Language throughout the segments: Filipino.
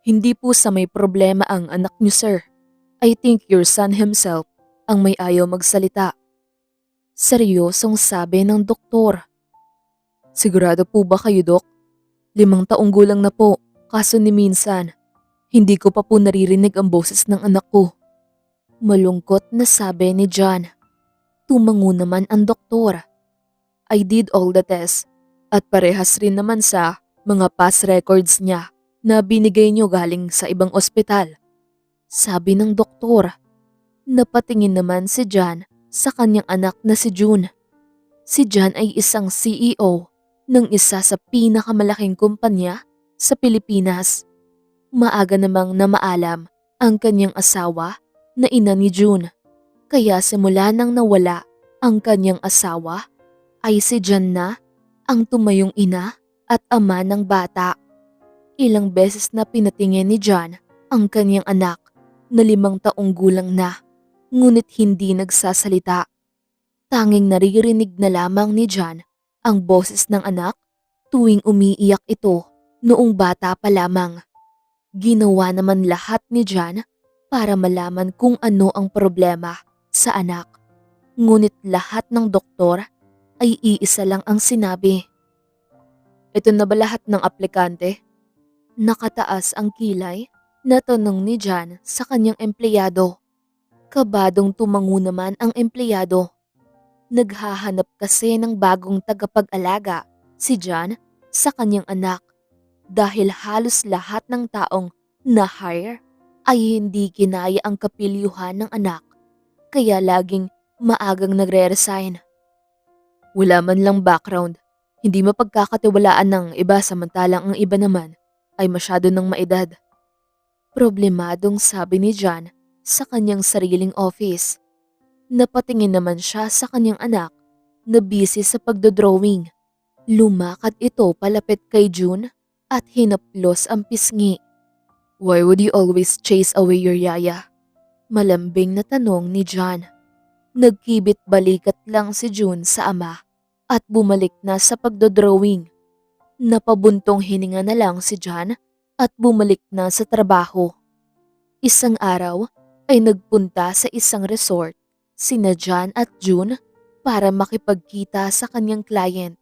Hindi po sa may problema ang anak niyo, sir. I think your son himself ang may ayaw magsalita. Seryosong sabi ng doktor. Sigurado po ba kayo, Dok? 5 taong gulang na po, kaso ni minsan, hindi ko pa po naririnig ang boses ng anak ko. Malungkot na sabi ni John. Tumango naman ang doktor. I did all the tests at parehas rin naman sa mga past records niya na binigay niyo galing sa ibang ospital. Sabi ng doktor. Napatingin naman si John sa kanyang anak na si June. Si John ay isang CEO ng isa sa pinakamalaking kumpanya sa Pilipinas. Maaga namang namaalam ang kanyang asawa na ina ni June. Kaya simula nang nawala ang kanyang asawa ay si John na ang tumayong ina at ama ng bata. Ilang beses na pinatingin ni John ang kanyang anak na 5 taong gulang na, ngunit hindi nagsasalita. Tanging naririnig na lamang ni John ang boses ng anak tuwing umiiyak ito noong bata pa lamang. Ginawa naman lahat ni John para malaman kung ano ang problema sa anak. Ngunit lahat ng doktor ay iisa lang ang sinabi. Ito na ba lahat ng aplikante? Nakataas ang kilay na tanong ni John sa kanyang empleyado. Kabadong tumango naman ang empleyado. Naghahanap kasi ng bagong tagapag-alaga si John sa kanyang anak dahil halos lahat ng taong na-hire ay hindi ginaya ang kapilyuhan ng anak kaya laging maagang nagre-resign. Wala man lang background, hindi mapagkakatiwalaan ng iba samantalang ang iba naman ay masyado ng maedad. Problemadong sabi ni John sa kanyang sariling office. Napatingin naman siya sa kanyang anak na busy sa pagdodrawing. Lumakad ito palapit kay June at hinaplos ang pisngi. Why would you always chase away your yaya? Malambing na tanong ni John. Nagkibit balikat lang si June sa ama at bumalik na sa pagdodrawing. Napabuntong hininga na lang si John at bumalik na sa trabaho. Isang araw ay nagpunta sa isang resort sina John at June para makipagkita sa kanyang client.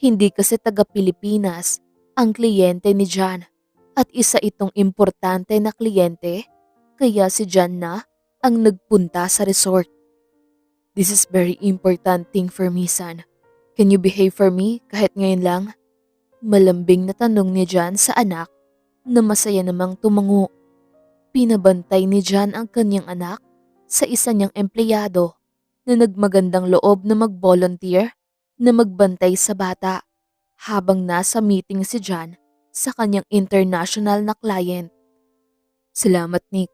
Hindi kasi taga-Pilipinas ang kliyente ni John at isa itong importante na kliyente kaya si John na ang nagpunta sa resort. This is very important thing for me, son. Can you behave for me kahit ngayon lang? Malambing na tanong ni John sa anak na masaya namang tumango. Pinabantay ni John ang kanyang anak sa isa niyang empleyado na nagmagandang loob na mag-volunteer na magbantay sa bata habang nasa meeting si John sa kanyang international na client. Salamat, Nick.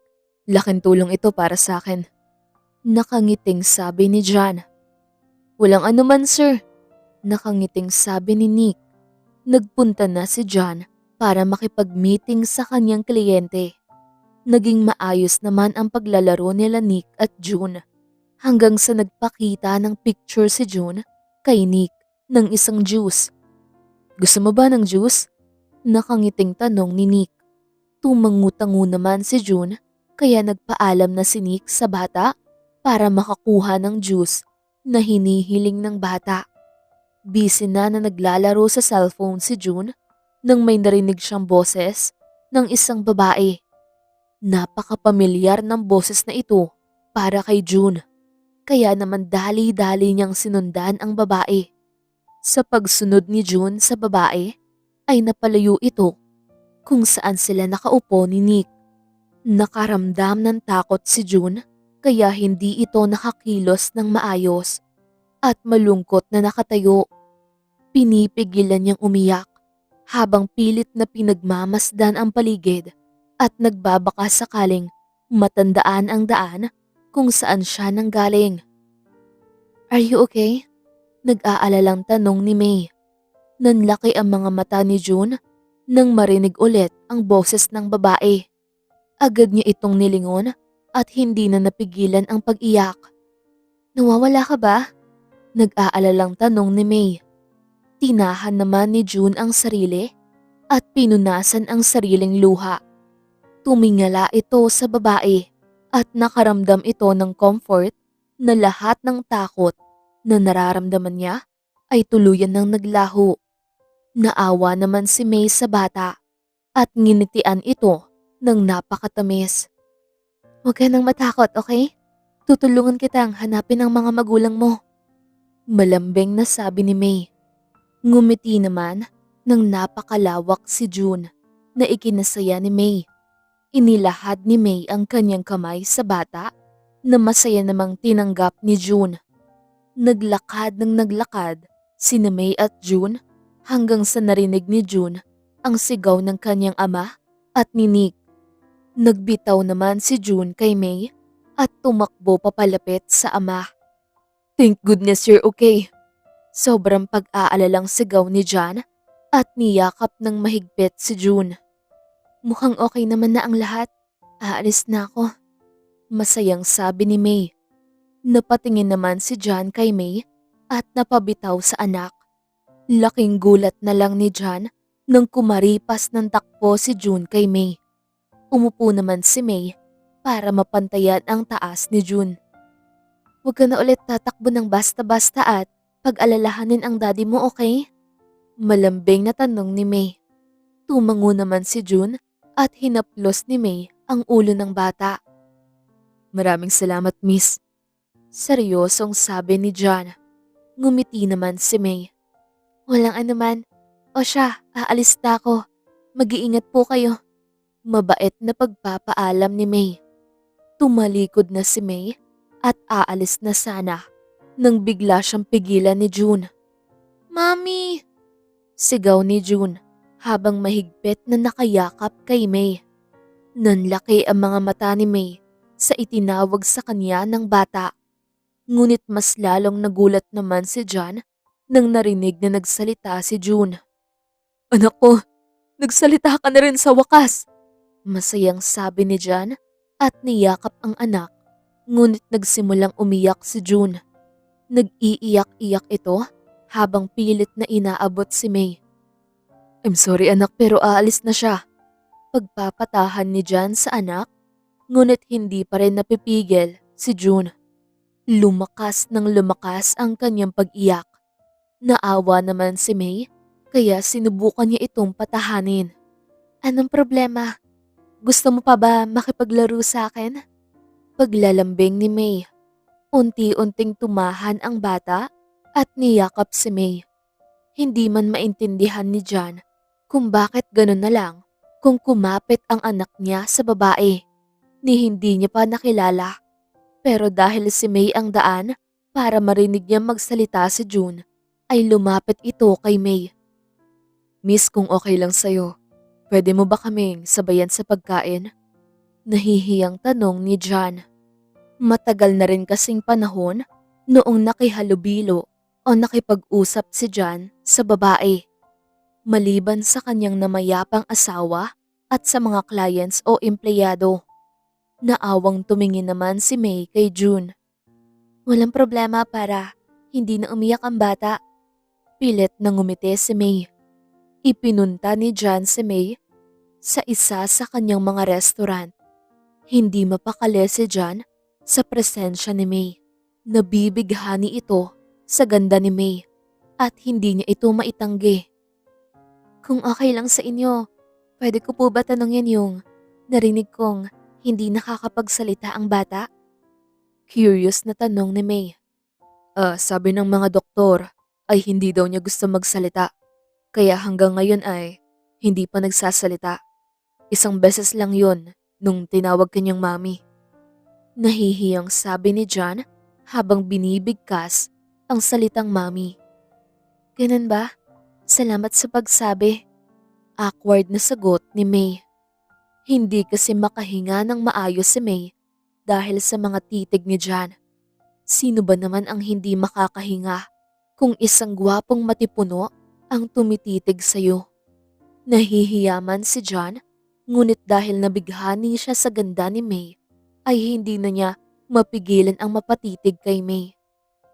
Laking tulong ito para sa akin. Nakangiting sabi ni John. Walang anuman, sir. Nakangiting sabi ni Nick. Nagpunta na si John para makipag-meeting sa kanyang kliyente. Naging maayos naman ang paglalaro nila Nick at June hanggang sa nagpakita ng picture si June kay Nick ng isang juice. Gusto mo ba ng juice? Nakangiting tanong ni Nick. Tumangu-tango naman si June kaya nagpaalam na si Nick sa bata para makakuha ng juice na hinihiling ng bata. Busy na naglalaro sa cellphone si June nang may narinig siyang boses ng isang babae. Napakapamilyar ng boses na ito para kay June, kaya naman dali-dali niyang sinundan ang babae. Sa pagsunod ni June sa babae, ay napalayo ito kung saan sila nakaupo ni Nick. Nakaramdam ng takot si June kaya hindi ito nakakilos ng maayos at malungkot na nakatayo. Pinipigilan niyang umiyak habang pilit na pinagmamasdan ang paligid at nagbabaka sakaling matandaan ang daan kung saan siya nanggaling. Are you okay? Nag-aalalang tanong ni May. Nanlaki ang mga mata ni June nang marinig ulit ang boses ng babae. Agad niya itong nilingon at hindi na napigilan ang pag-iyak. Nawawala ka ba? Nag-aalalang tanong ni May. Tinahan naman ni June ang sarili at pinunasan ang sariling luha. Tumingala ito sa babae at nakaramdam ito ng comfort na lahat ng takot na nararamdaman niya ay tuluyan ng naglaho. Naawa naman si May sa bata at nginitian ito ng napakatamis. Huwag ka nang matakot, okay? Tutulungan kitang hanapin ang mga magulang mo. Malambing na sabi ni May. Ngumiti naman ng napakalawak si June na ikinasaya ni May. Inilahad ni May ang kanyang kamay sa bata na masaya namang tinanggap ni June. Naglakad ng naglakad sina May at June hanggang sa narinig ni June ang sigaw ng kanyang ama at ni Nick. Nagbitaw naman si June kay May at tumakbo papalapit sa ama. Thank goodness you're okay. Sobrang pag-aalalang sigaw ni John at niyakap ng mahigpit si June. Mukhang okay naman na ang lahat. Aalis na ako. Masayang sabi ni May. Napatingin naman si John kay May at napabitaw sa anak. Laking gulat na lang ni John nang kumaripas ng takbo si June kay May. Umupo naman si May para mapantayan ang taas ni June. Huwag ka na ulit tatakbo ng basta-basta at pag-alalahanin ang daddy mo, okay? Malambing na tanong ni May. Tumango naman si June at hinaplos ni May ang ulo ng bata. Maraming salamat, miss. Seryosong sabi ni John. Ngumiti naman si May. Walang anuman. O siya, aalis na ako. Mag-iingat po kayo. Mabait na pagpapaalam ni May. Tumalikod na si May at aalis na sana nang bigla siyang pigilan ni June. Mami! Sigaw ni June habang mahigpit na nakayakap kay May. Nanlaki ang mga mata ni May sa itinawag sa kanya ng bata. Ngunit mas lalong nagulat naman si John nang narinig na nagsalita si June. Anak ko, nagsalita ka na rin sa wakas. Masayang sabi ni John at niyakap ang anak, ngunit nagsimulang umiyak si June. Nag-iiyak-iyak ito habang pilit na inaabot si May. I'm sorry anak pero aalis na siya. Pagpapatahan ni John sa anak, ngunit hindi pa rin napipigil si June. Lumakas ng lumakas ang kanyang pag-iyak. Naawa naman si May kaya sinubukan niya itong patahanin. Anong problema? Gusto mo pa ba makipaglaro sa akin? Paglalambing ni May. Unti-unting tumahan ang bata at niyakap si May. Hindi man maintindihan ni John kung bakit ganun na lang kung kumapit ang anak niya sa babae ni hindi niya pa nakilala. Pero dahil si May ang daan para marinig niya magsalita si June, ay lumapit ito kay May. Miss, kung okay lang sa'yo, pwede mo ba kaming sabayan sa pagkain? Nahihiyang tanong ni John. Matagal na rin kasing panahon noong nakihalubilo o nakipag-usap si John sa babae. Maliban sa kanyang namayapang asawa at sa mga clients o empleyado. Naawang tumingin naman si May kay June. Walang problema para hindi na umiyak ang bata. Pilit na ngumiti si May. Ipinunta ni John si May sa isa sa kanyang mga restaurant. Hindi mapakali si John sa presensya ni May. Nabibighani ito sa ganda ni May at hindi niya ito maitanggi. Kung okay lang sa inyo, pwede ko po ba tanungin yung narinig kong hindi nakakapagsalita ang bata? Curious na tanong ni May. Sabi ng mga doktor ay hindi daw niya gusto magsalita. Kaya hanggang ngayon ay hindi pa nagsasalita. Isang beses lang yon nung tinawag kanyang mami. Nahihiyang sabi ni John habang binibigkas ang salitang mami. Ganun ba? Salamat sa pagsabi. Awkward na sagot ni May. Hindi kasi makahinga ng maayos si May dahil sa mga titig ni John. Sino ba naman ang hindi makakahinga kung isang gwapong matipuno ang tumititig sa'yo? Nahihiyaman si John, ngunit dahil nabighani siya sa ganda ni May, ay hindi na niya mapigilan ang mapatitig kay May.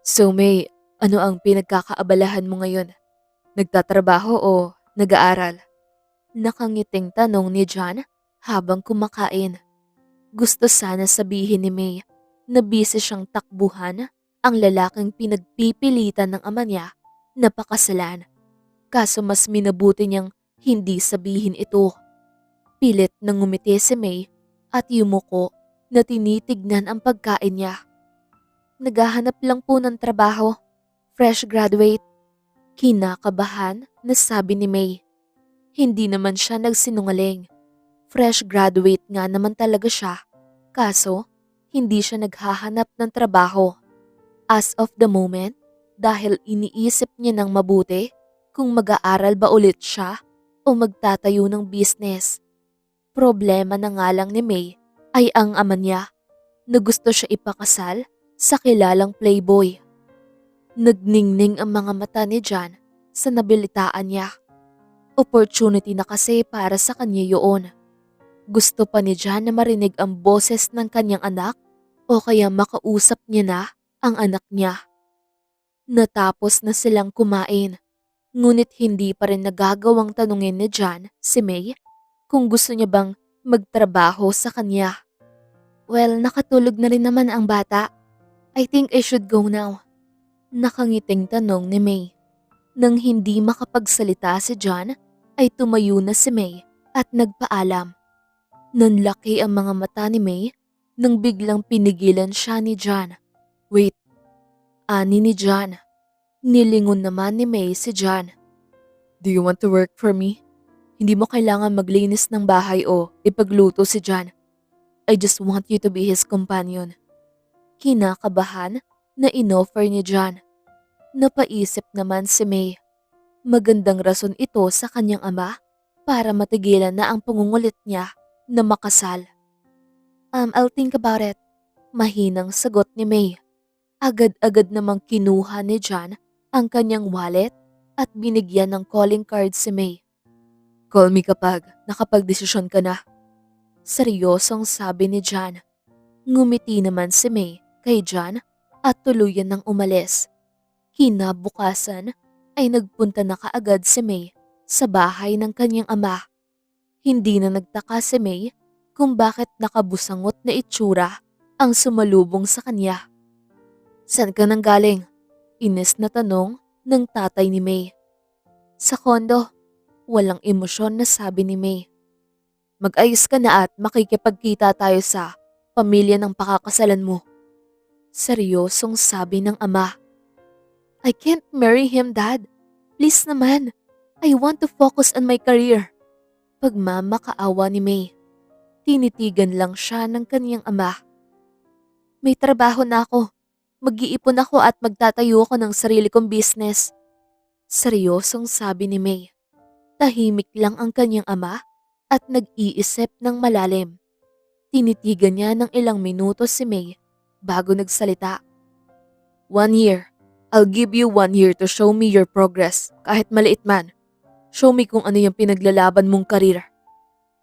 So May, ano ang pinagkakaabalahan mo ngayon? Nagtatrabaho o nag-aaral? Nakangiting tanong ni John Habang kumakain, gusto sana sabihin ni May na busy siyang takbuhan ang lalaking pinagpipilitan ng ama niya na pakasalan. Kaso mas minabuti niyang hindi sabihin ito. Pilit na ngumiti si May at yumuko na tinitignan ang pagkain niya. Naghahanap lang po ng trabaho. Fresh graduate. Kinakabahan na sabi ni May. Hindi naman siya nagsinungaling. Fresh graduate nga naman talaga siya. Kaso, hindi siya naghahanap ng trabaho. As of the moment, dahil iniisip niya ng mabuti kung mag-aaral ba ulit siya o magtatayo ng business. Problema na nga lang ni May ay ang ama niya na gusto siya ipakasal sa kilalang playboy. Nagningning ang mga mata ni John sa nabilitaan niya. Opportunity na kasi para sa kanya yun. Gusto pa ni John na marinig ang boses ng kanyang anak o kaya makausap niya na ang anak niya. Natapos na silang kumain, ngunit hindi pa rin nagagawang tanungin ni John si May kung gusto niya bang magtrabaho sa kanya. Well, nakatulog na rin naman ang bata. I think I should go now. Nakangiting tanong ni May. Nang hindi makapagsalita si John, ay tumayo na si May at nagpaalam. Nanlaki ang mga mata ni May nang biglang pinigilan siya ni John. Wait, ani ni John. Nilingon naman ni May si John. Do you want to work for me? Hindi mo kailangan maglinis ng bahay o ipagluto si John. I just want you to be his companion. Kinakabahan na inoffer ni John. Napaisip naman si May. Magandang rason ito sa kanyang ama para matigilan na ang pangungulit niya na makasal. I'll think about it. Mahinang sagot ni May. Agad-agad namang kinuha ni John ang kanyang wallet at binigyan ng calling card si May. Call me kapag nakapagdesisyon ka na. Seryosong sabi ni John. Ngumiti naman si May kay John at tuluyan ng umalis. Kinabukasan ay nagpunta na kaagad si May sa bahay ng kanyang ama. Hindi na nagtaka si May kung bakit nakabusangot na itsura ang sumalubong sa kanya. Saan ka nang galing? Inis na tanong ng tatay ni May. Sa kondo. Walang emosyon na sabi ni May. Mag-ayos ka na at makikipagkita tayo sa pamilya ng pakakasalan mo. Seryosong sabi ng ama. I can't marry him, Dad. Please naman. I want to focus on my career. Pagmamakaawa ni May. Tinitigan lang siya ng kaniyang ama. May trabaho na ako. Mag-iipon ako at magtatayo ako ng sarili kong business. Seryosong sabi ni May. Tahimik lang ang kanyang ama at nag-iisip ng malalim. Tinitigan niya ng ilang minuto si May bago nagsalita. 1 year. I'll give you 1 year to show me your progress, kahit maliit man. Show me kung ano yung pinaglalaban mong karir.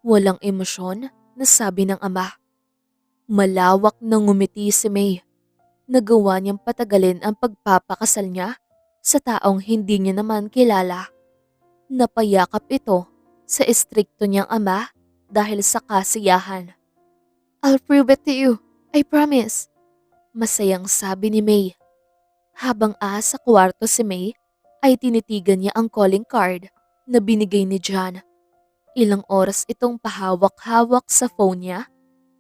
Walang emosyon na sabi ng ama. Malawak na ngumiti si May. Nagawa niyang patagalin ang pagpapakasal niya sa taong hindi niya naman kilala. Napayakap ito sa estrikto niyang ama dahil sa kasiyahan. I'll prove it to you. I promise. Masayang sabi ni May. Habang sa kwarto si May, ay tinitigan niya ang calling card na binigay ni John. Ilang oras itong pahawak-hawak sa phone niya.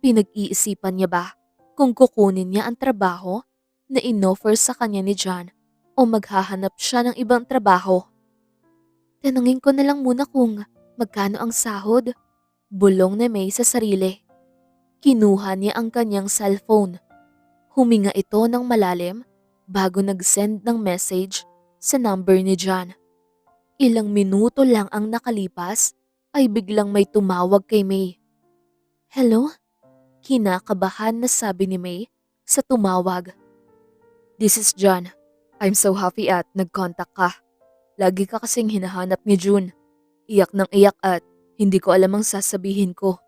Pinag-iisipan niya ba kung kukunin niya ang trabaho na inoffer sa kanya ni John o maghahanap siya ng ibang trabaho. Tanungin ko na lang muna kung magkano ang sahod. Bulong na May sa sarili. Kinuha niya ang kanyang cellphone. Huminga ito ng malalim bago nag-send ng message sa number ni John. Ilang minuto lang ang nakalipas ay biglang may tumawag kay May. Hello? Kinakabahan na sabi ni May sa tumawag. This is John. I'm so happy at nag-contact ka. Lagi ka kasing hinahanap ni June. Iyak ng iyak at hindi ko alam ang sasabihin ko.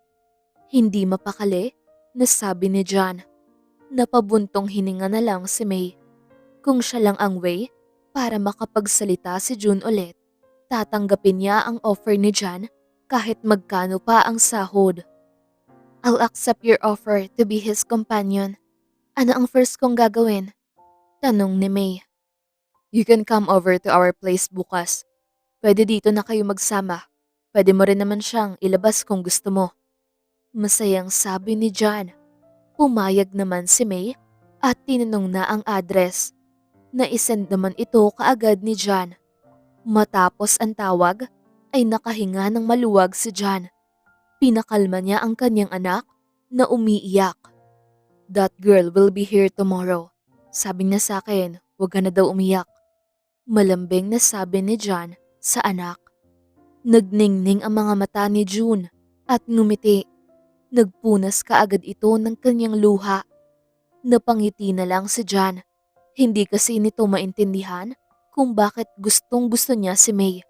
Hindi mapakali na sabi ni John. Napabuntong hininga na lang si May. Kung siya lang ang way para makapagsalita si June ulit, tatanggapin niya ang offer ni John kahit magkano pa ang sahod. I'll accept your offer to be his companion. Ano ang first kong gagawin? Tanong ni May. You can come over to our place bukas. Pwede dito na kayo magsama. Pwede mo rin naman siyang ilabas kung gusto mo. Masayang sabi ni John. Pumayag naman si May at tinanong na ang address. Naisend naman ito kaagad ni John. Matapos ang tawag, ay nakahinga ng maluwag si John. Pinakalma niya ang kanyang anak na umiiyak. That girl will be here tomorrow. Sabi niya sa akin, huwag ka na daw umiyak. Malambing na sabi ni John sa anak. Nagningning ang mga mata ni June at ngumiti. Nagpunas kaagad ito ng kanyang luha. Napangiti na lang si John. Hindi kasi nito maintindihan kung bakit gustong gusto niya si May.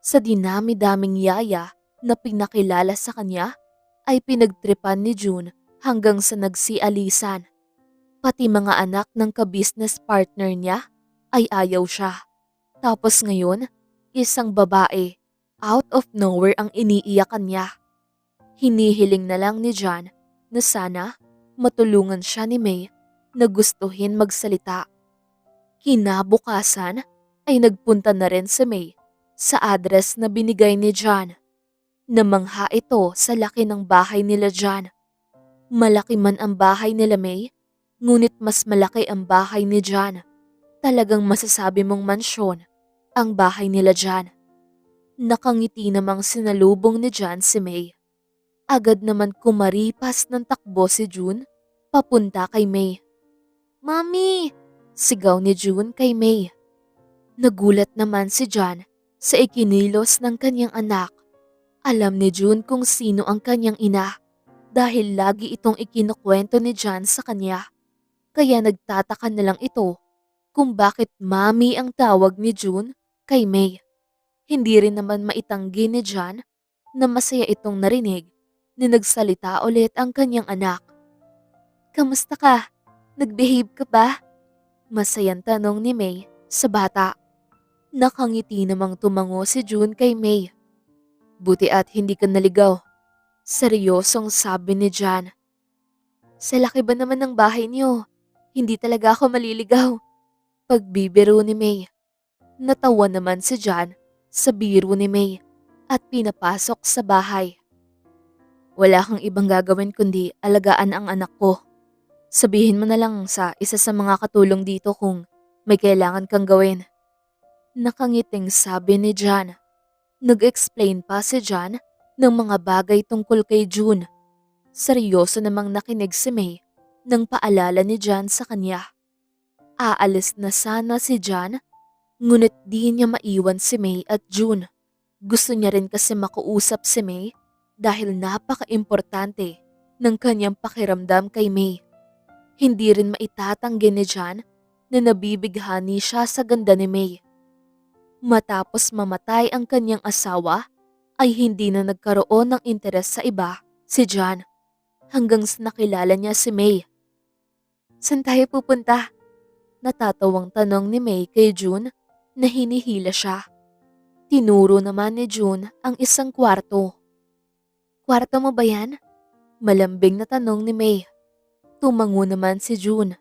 Sa dinami-daming yaya na pinakilala sa kanya, ay pinagtripan ni June hanggang sa nagsialisan. Pati mga anak ng ka-business partner niya ay ayaw siya. Tapos ngayon, isang babae, out of nowhere ang iniiyakan niya. Hinihiling na lang ni John na sana matulungan siya ni May na gustuhin magsalita. Kinabukasan ay nagpunta na rin si May sa address na binigay ni John. Namangha ito sa laki ng bahay nila John. Malaki man ang bahay nila May, ngunit mas malaki ang bahay ni John. Talagang masasabi mong mansyon ang bahay nila John. Nakangiti namang sinalubong ni John si May. Agad naman kumaripas ng takbo si June papunta kay May. Mami! Sigaw ni June kay May. Nagulat naman si John sa ikinilos ng kanyang anak. Alam ni June kung sino ang kanyang ina dahil lagi itong ikinukwento ni John sa kanya. Kaya nagtataka na lang ito kung bakit mami ang tawag ni June kay May. Hindi rin naman maitanggi ni John na masaya itong narinig na nagsalita ulit ang kanyang anak. Kamusta ka? Nagbehave ka ba? Masayang tanong ni May sa bata. Nakangiti namang tumango si June kay May. Buti at hindi ka naligaw. Seryosong sabi ni John. Sa laki ba naman ng bahay niyo? Hindi talaga ako maliligaw. Pagbibiro ni May. Natawa naman si John sa biro ni May at pinapasok sa bahay. Wala kang ibang gagawin kundi alagaan ang anak ko. Sabihin mo na lang sa isa sa mga katulong dito kung may kailangan kang gawin. Nakangiting sabi ni John. Nag-explain pa si John ng mga bagay tungkol kay June. Seryoso namang nakinig si May nang paalala ni John sa kanya. Aalis na sana si John, ngunit di niya maiwan si May at June. Gusto niya rin kasi makuusap si May dahil napaka-importante ng kanyang pakiramdam kay May. Hindi rin maitatanggi ni John na nabibighani siya sa ganda ni May. Matapos mamatay ang kanyang asawa, ay hindi na nagkaroon ng interes sa iba si John hanggang sa nakilala niya si May. Saan tayo pupunta? Natatawang tanong ni May kay June na hinihila siya. Tinuro naman ni June ang isang kwarto. Kwarto mo ba yan? Malambing na tanong ni May. Tumango naman si June.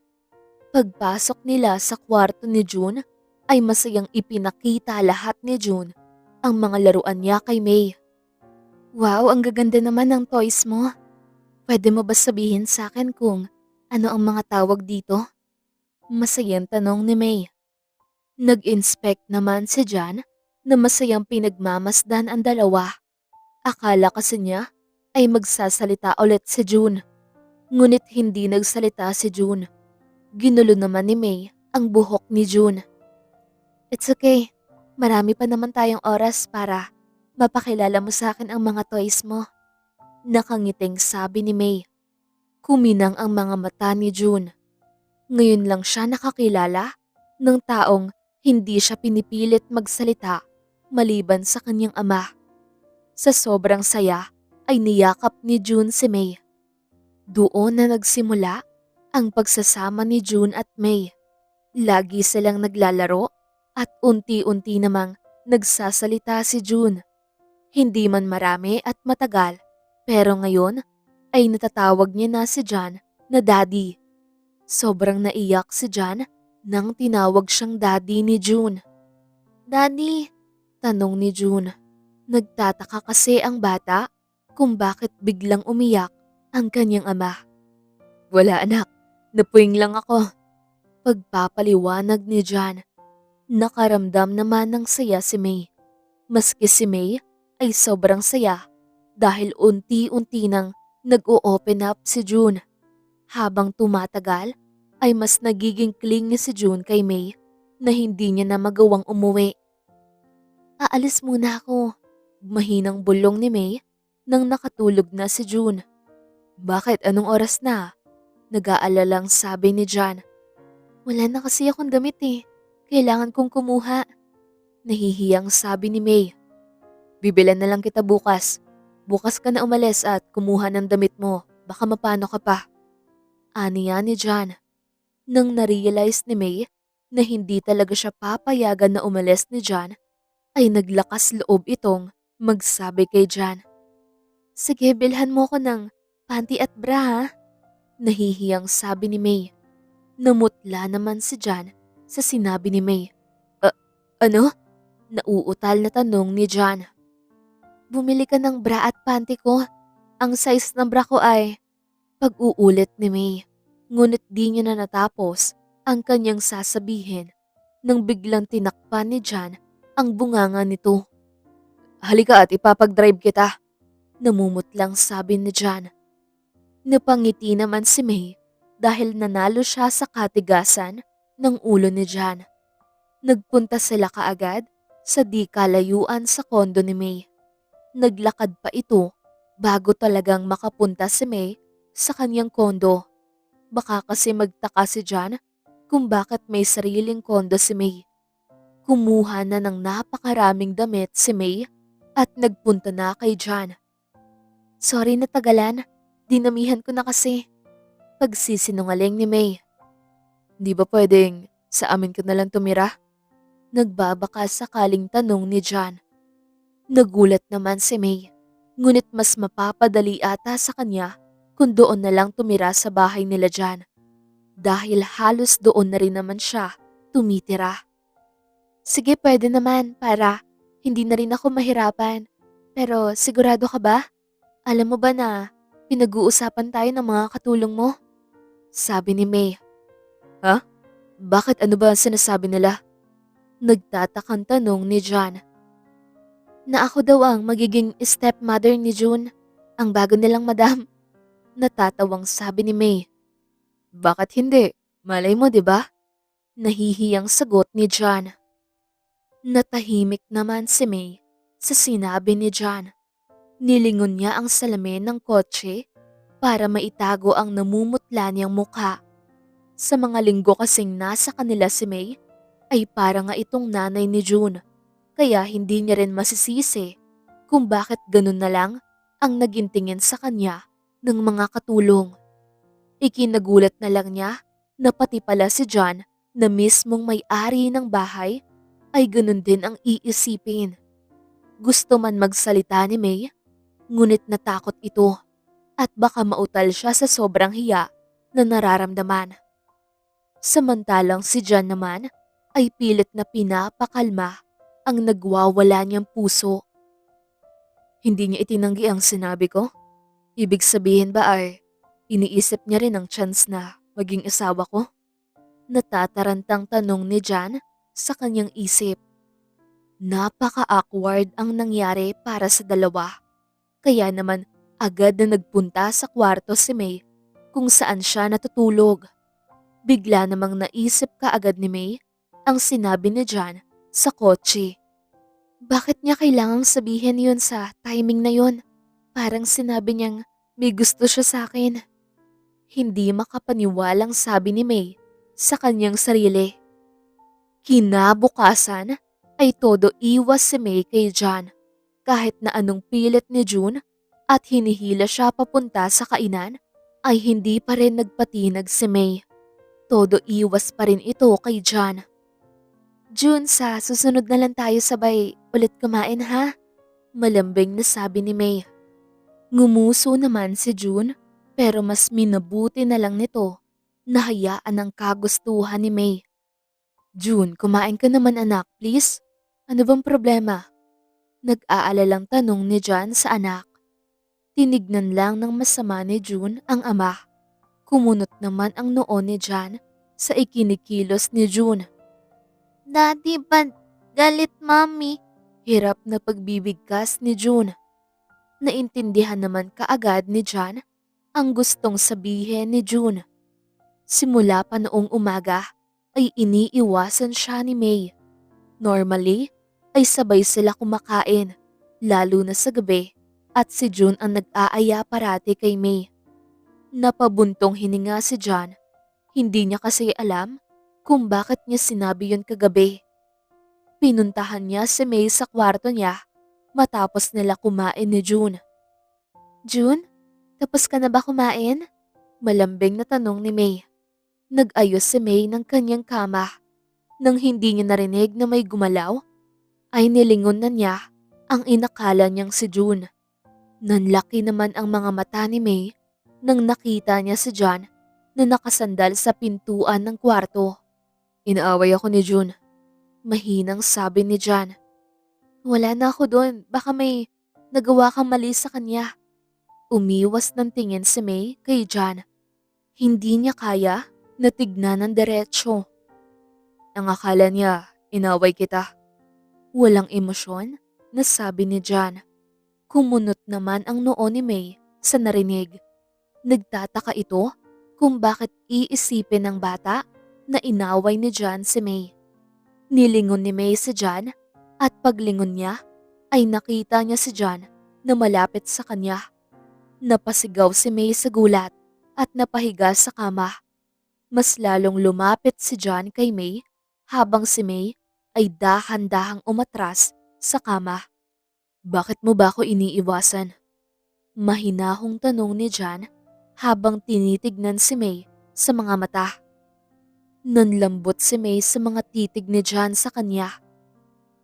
Pagpasok nila sa kwarto ni June ay masayang ipinakita lahat ni June ang mga laruan niya kay May. Wow, ang gaganda naman ng toys mo. Pwede mo ba sabihin sa akin kung ano ang mga tawag dito? Masayang tanong ni May. Nag-inspect naman si John na masayang pinagmamasdan ang dalawa. Akala kasi niya ay magsasalita ulit si June. Ngunit hindi nagsalita si June. Ginulo naman ni May ang buhok ni June. It's okay. Marami pa naman tayong oras para mapakilala mo sa akin ang mga toys mo. Nakangiting sabi ni May. Kuminang ang mga mata ni June. Ngayon lang siya nakakilala ng taong hindi siya pinipilit magsalita maliban sa kanyang ama. Sa sobrang saya ay niyakap ni June si May. Doon na nagsimula ang pagsasama ni June at May. Lagi silang naglalaro at unti-unti namang nagsasalita si June. Hindi man marami at matagal, pero ngayon ay natatawag niya na si John na Daddy. Sobrang naiyak si John nang tinawag siyang Daddy ni June. Daddy, tanong ni June. Nagtataka kasi ang bata kung bakit biglang umiyak ang kanyang ama. Wala anak, napuwing lang ako. Pagpapaliwanag ni John. Nakaramdam naman ng saya si May. Maski si May ay sobrang saya dahil unti-unti nang nag-o-open up si June. Habang tumatagal ay mas nagiging clingy si June kay May na hindi niya na magawang umuwi. Aalis muna ako. Mahinang bulong ni May nang nakatulog na si June. Bakit? Anong oras na? Nag-aalalang sabi ni John. Wala na kasi akong damit eh. Kailangan kong kumuha. Nahihiyang sabi ni May. Bibilan na lang kita bukas. Bukas ka na umalis at kumuha ng damit mo. Baka mapano ka pa. Aniya ni John. Nang narealize ni May na hindi talaga siya papayagan na umalis ni John, ay naglakas loob itong magsabi kay John. Sige, bilhan mo ko ng panty at bra ha. Nahihiyang sabi ni May. Namutla naman si John sa sinabi ni May. Ano? Nauutal na tanong ni John. Bumili ka ng bra at panty ko. Ang size ng bra ko ay... Pag-uulit ni May. Ngunit di niya na natapos ang kanyang sasabihin nang biglang tinakpan ni John ang bunganga nito. Halika at ipapag-drive kita. Namumutlang sabi ni John. Napangiti naman si May dahil nanalo siya sa katigasan ng ulo ni John. Nagpunta sila kaagad sa di kalayuan sa kondo ni May. Naglakad pa ito bago talagang makapunta si May sa kanyang kondo. Baka kasi magtaka si John kung bakit may sariling kondo si May. Kumuha na ng napakaraming damit si May at nagpunta na kay John. Sorry na tagalan, dinamihan ko na kasi. Pagsisinungaling ni May. Di ba pwedeng sa amin ka na lang tumira? Nagbabaka sakaling tanong ni John. Nagulat naman si May, ngunit mas mapapadali ata sa kanya kung doon na lang tumira sa bahay nila John. Dahil halos doon na rin naman siya tumitira. Sige, pwede naman para hindi na rin ako mahirapan. Pero sigurado ka ba? Alam mo ba na pinag-uusapan tayo ng mga katulong mo? Sabi ni May. Ha? Bakit ano ba ang sinasabi nila? Nagtatakang tanong ni John. Na ako daw ang magiging stepmother ni June, ang bago nilang madam. Natatawang sabi ni May. Bakit hindi? Malay mo, 'di ba? Nahihiyang sagot ni John. Natahimik naman si May sa sinabi ni John. Nilingon niya ang salamin ng kotse para maitago ang namumutla niyang mukha. Sa mga linggo kasing nasa kanila si May, ay para nga itong nanay ni June. Kaya hindi niya rin masisisi kung bakit ganun na lang ang naging tingin sa kanya ng mga katulong. Ikinagulat na lang niya na pati pala si John na mismong may-ari ng bahay ay ganun din ang iisipin. Gusto man magsalita ni May, ngunit natakot ito at baka mautal siya sa sobrang hiya na nararamdaman. Samantalang si John naman ay pilit na pinapakalma ang nagwawala niyang puso. Hindi niya itinanggi ang sinabi ko? Ibig sabihin ba ay iniisip niya rin ang chance na maging asawa ko? Natatarantang tanong ni John sa kanyang isip. Napaka-awkward ang nangyari para sa dalawa. Kaya naman agad na nagpunta sa kwarto si May kung saan siya natutulog. Bigla namang naisip kaagad ni May ang sinabi ni John sa kotse. Bakit niya kailangang sabihin yun sa timing na yun? Parang sinabi niyang may gusto siya sa akin. Hindi makapaniwalang sabi ni May sa kanyang sarili. Kinabukasan ay todo iwas si May kay John kahit na anong pilit ni June at hinihila siya papunta sa kainan ay hindi pa rin nagpatinag si May. Todo iwas pa rin ito kay John. June, sa susunod na lang tayo sabay ulit kumain ha? Malambing na sabi ni May. Ngumuso naman si June Pero mas minabuti na lang nito na hayaan ang kagustuhan ni May. June, kumain ka naman anak, please. Ano bang problema? Nag-aalalang tanong ni John sa anak. Tinignan lang ng masama ni June ang ama. Kumunot naman ang noo ni John sa ikinikilos ni June. Daddy, ba't galit mami? Hirap na pagbibigkas ni June. Naintindihan naman kaagad ni John ang gustong sabihin ni June. Simula pa noong umaga ay iniiwasan siya ni May. Normally ay sabay sila kumakain, lalo na sa gabi, at si June ang nag-aaya parati kay May. Napabuntong hininga si John. Hindi niya kasi alam kung bakit niya sinabi yun kagabi. Pinuntahan niya si May sa kwarto niya matapos nila kumain ni June. June, tapos ka na ba kumain? Malambing na tanong ni May. Nag-ayos si May ng kanyang kama. Nang hindi niya narinig na may gumalaw, ay nilingon na niya ang inakala niyang si June. Nanlaki naman ang mga mata ni May nang nakita niya si John na nakasandal sa pintuan ng kwarto. Inaaway ako ni June. Mahinang sabi ni John. Wala na ako doon, baka may nagawa kang mali sa kanya. Umiwas ng tingin si May kay John. Hindi niya kaya na tignan ng diretsyo. Ang akala niya, inaway kita. Walang emosyon, nasabi ni John. Kumunot naman ang noo ni May sa narinig. Nagtataka ito kung bakit iisipin ng bata na inaway ni John si May. Nilingon ni May si John at paglingon niya ay nakita niya si John na malapit sa kanya. Napasigaw si May sa gulat at napahiga sa kama. Mas lalong lumapit si John kay May habang si May ay dahan-dahang umatras sa kama. Bakit mo ba ako iniiwasan? Mahinahong tanong ni John habang tinitignan si May sa mga mata. Nanlambot si May sa mga titig ni John sa kanya.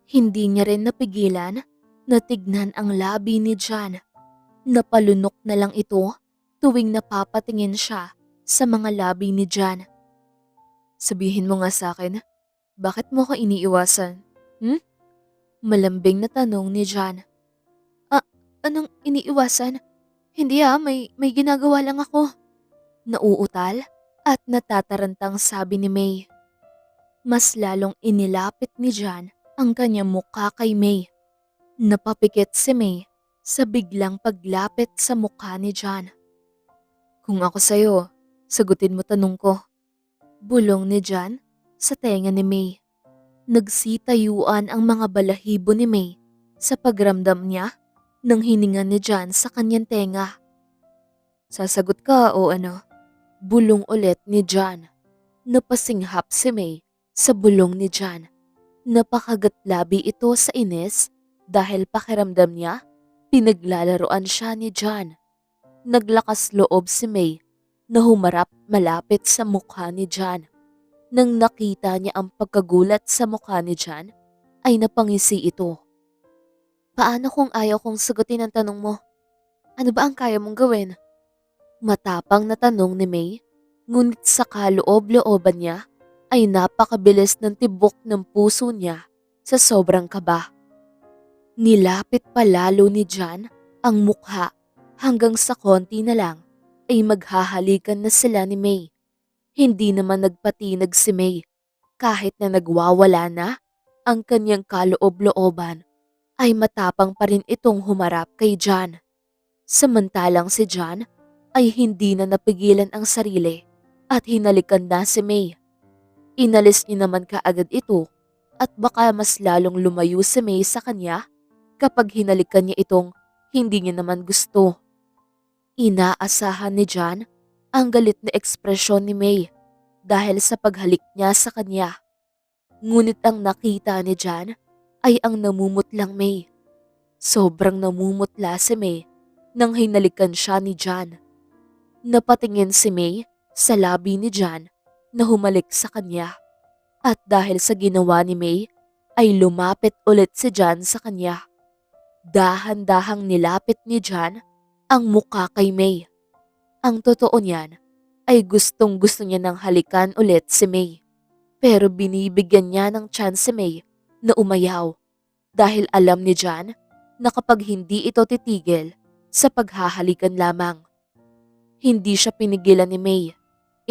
Hindi niya rin napigilan na tignan ang labi ni John. Napalunok na lang ito tuwing napapatingin siya sa mga labi ni John. Sabihin mo nga sa akin, bakit mo ko iniiwasan? Malambing na tanong ni John. Anong iniiwasan? Hindi may ginagawa lang ako. Nauutal at natatarantang sabi ni May. Mas lalong inilapit ni John ang kanyang mukha kay May. Napapikit si May sa biglang paglapit sa mukha ni John. Kung ako sa'yo, sagutin mo tanong ko. Bulong ni John sa tenga ni May. Nagsitayuan ang mga balahibo ni May sa pagramdam niya nang hininga ni John sa kanyang tenga. Sasagot ka o ano? Bulong ulit ni John. Napasinghap si May sa bulong ni John. Napakagatlabi ito sa inis dahil pakiramdam niya pinaglalaroan siya ni John. Naglakas loob si May na humarap malapit sa mukha ni John. Nang nakita niya ang pagkagulat sa mukha ni John, ay napangisi ito. Paano kung ayaw kong sagutin ang tanong mo? Ano ba ang kaya mong gawin? Matapang na tanong ni May, ngunit sa kaloob-looban niya ay napakabilis ng tibok ng puso niya sa sobrang kaba. Nilapit pa lalo ni John ang mukha hanggang sa konti na lang ay maghahalikan na sila ni May. Hindi naman nagpatinag si May kahit na nagwawala na ang kanyang kaloob-looban ay matapang pa rin itong humarap kay John. Samantalang si John ay hindi na napigilan ang sarili at hinalikan na si May. Inalis niya naman kaagad ito at baka mas lalong lumayo si May sa kanya kapag hinalikan niya itong hindi niya naman gusto. Inaasahan ni John ang galit na ekspresyon ni May dahil sa paghalik niya sa kanya. Ngunit ang nakita ni John ay ang namumutlang May. Sobrang namumutla si May nang hinalikan siya ni John. Napatingin si May sa labi ni John na humalik sa kanya. At dahil sa ginawa ni May, ay lumapit ulit si John sa kanya. Dahan-dahang nilapit ni John ang mukha kay May. Ang totoo niyan ay gustong gusto niya ng halikan ulit si May. Pero binibigyan niya ng chance si May na umayaw dahil alam ni John na kapag hindi ito titigil sa paghahalikan lamang, hindi siya pinigilan ni May.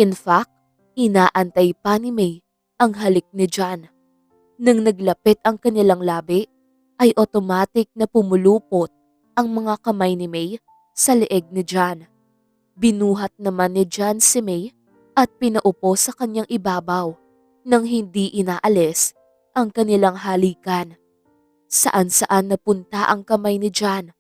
In fact, inaantay pa ni May ang halik ni John. Nang naglapit ang kanilang labi, ay automatic na pumulupot ang mga kamay ni May sa leeg ni John. Binuhat naman ni John si May at pinaupo sa kanyang ibabaw nang hindi inaalis ang kanilang halikan. Saan-saan napunta ang kamay ni John.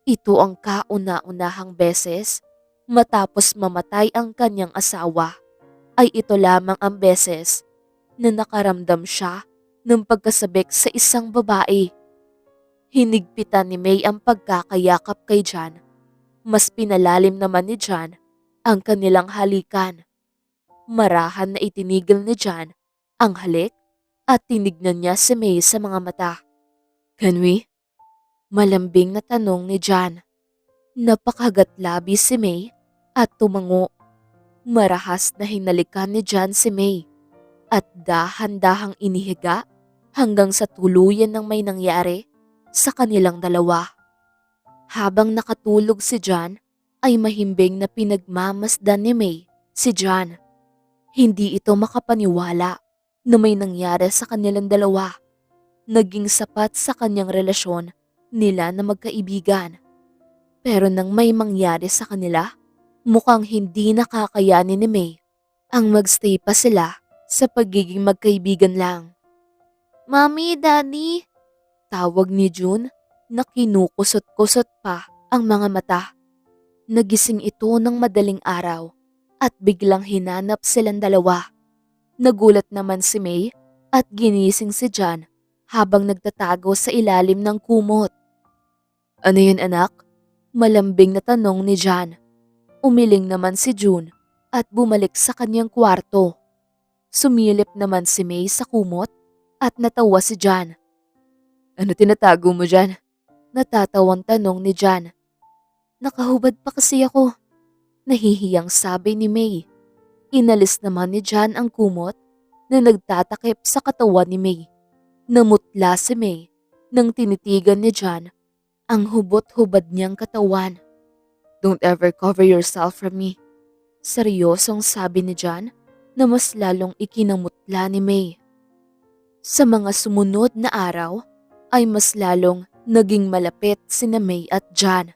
Ito ang kauna-unahang beses matapos mamatay ang kanyang asawa, ay ito lamang ang beses na nakaramdam siya ng pagkasabik sa isang babae. Hinigpitan ni May ang pagkakayakap kay John. Mas pinalalim naman ni John ang kanilang halikan. Marahan na itinigil ni John ang halik at tinignan niya si May sa mga mata. "Can we?" Malambing na tanong ni John. Napakagat-labi si May at tumango. Marahas na hinalikan ni John si May at dahan-dahang inihiga hanggang sa tuluyan ng may nangyari sa kanilang dalawa. Habang nakatulog si John, ay mahimbing na pinagmamasdan ni May si John. Hindi ito makapaniwala na may nangyari sa kanilang dalawa. Naging sapat sa kanyang relasyon nila na magkaibigan. Pero nang may mangyari sa kanila, mukhang hindi nakakayanin ni May ang magstay pa sila sa pagiging magkaibigan lang. "Mommy, Daddy," tawag ni June na kinukusot-kusot pa ang mga mata. Nagising ito ng madaling araw at biglang hinanap silang dalawa. Nagulat naman si May at ginising si John habang nagtatago sa ilalim ng kumot. "Ano yun, anak?" Malambing na tanong ni John. Umiling naman si June at bumalik sa kanyang kwarto. Sumilip naman si May sa kumot at natawa si John. "Ano tinatago mo dyan?" Natatawang tanong ni John. "Nakahubad pa kasi ako," nahihiyang sabi ni May. Inalis naman ni John ang kumot na nagtatakip sa katawan ni May. Namutla si May nang tinitigan ni John ang hubot-hubad niyang katawan. "Don't ever cover yourself from me," seryosong sabi ni John na mas lalong ikinamutla ni May. Sa mga sumunod na araw ay mas lalong naging malapit sina May at John.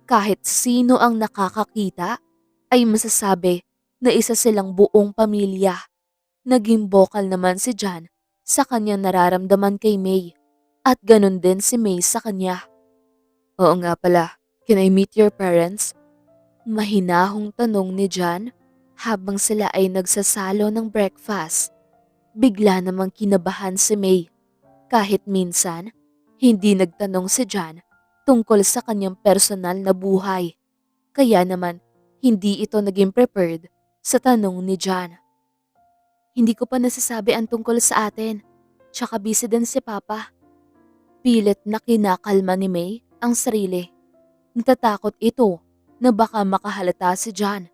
Kahit sino ang nakakakita ay masasabi na isa silang buong pamilya. Naging vocal naman si John sa kanyang nararamdaman kay May at ganun din si May sa kanya. "Oo nga pala, can I meet your parents?" Mahinahong tanong ni John habang sila ay nagsasalo ng breakfast. Bigla namang kinabahan si May. Kahit minsan, hindi nagtanong si John tungkol sa kanyang personal na buhay. Kaya naman, hindi ito naging prepared sa tanong ni John. "Hindi ko pa nasasabi ang tungkol sa atin. Tsaka busy din si Papa." Pilit na kinakalma ni May ang sarili. Natatakot ito na baka makahalata si John.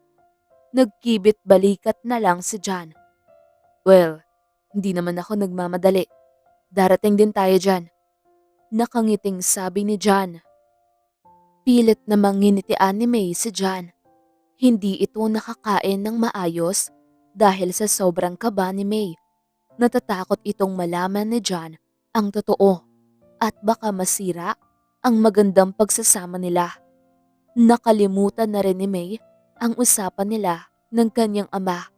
Nagkibit balikat na lang si John. "Well, hindi naman ako nagmamadali. Darating din tayo dyan." Nakangiting sabi ni John. Pilit namang nginitian ni May si John. Hindi ito nakakain ng maayos dahil sa sobrang kaba ni May. Natatakot itong malaman ni John ang totoo at baka masira ang magandang pagsasama nila. Nakalimutan na rin ni May ang usapan nila ng kanyang ama.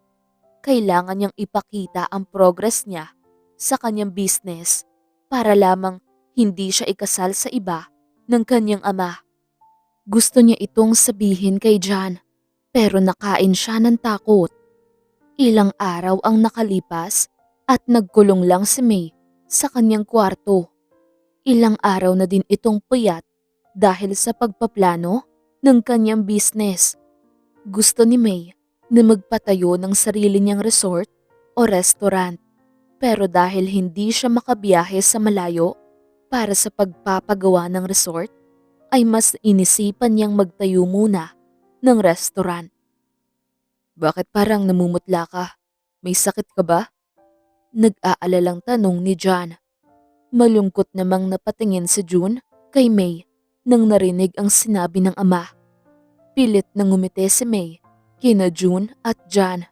Kailangan niyang ipakita ang progress niya sa kanyang business para lamang hindi siya ikasal sa iba ng kanyang ama. Gusto niya itong sabihin kay John pero nakain siya ng takot. Ilang araw ang nakalipas at nagkulong lang si May sa kanyang kwarto. Ilang araw na din itong puyat dahil sa pagpaplano ng kanyang business. Gusto ni May na magpatayo ng sarili niyang resort o restaurant. Pero dahil hindi siya makabiyahe sa malayo para sa pagpapagawa ng resort, ay mas inisipan niyang magtayo muna ng restaurant. Bakit parang namumutla ka? May sakit ka ba? Nag-aalalang tanong ni John. Malungkot namang napatingin si June kay May nang narinig ang sinabi ng ama. Pilit na ngumiti si May kina June at John.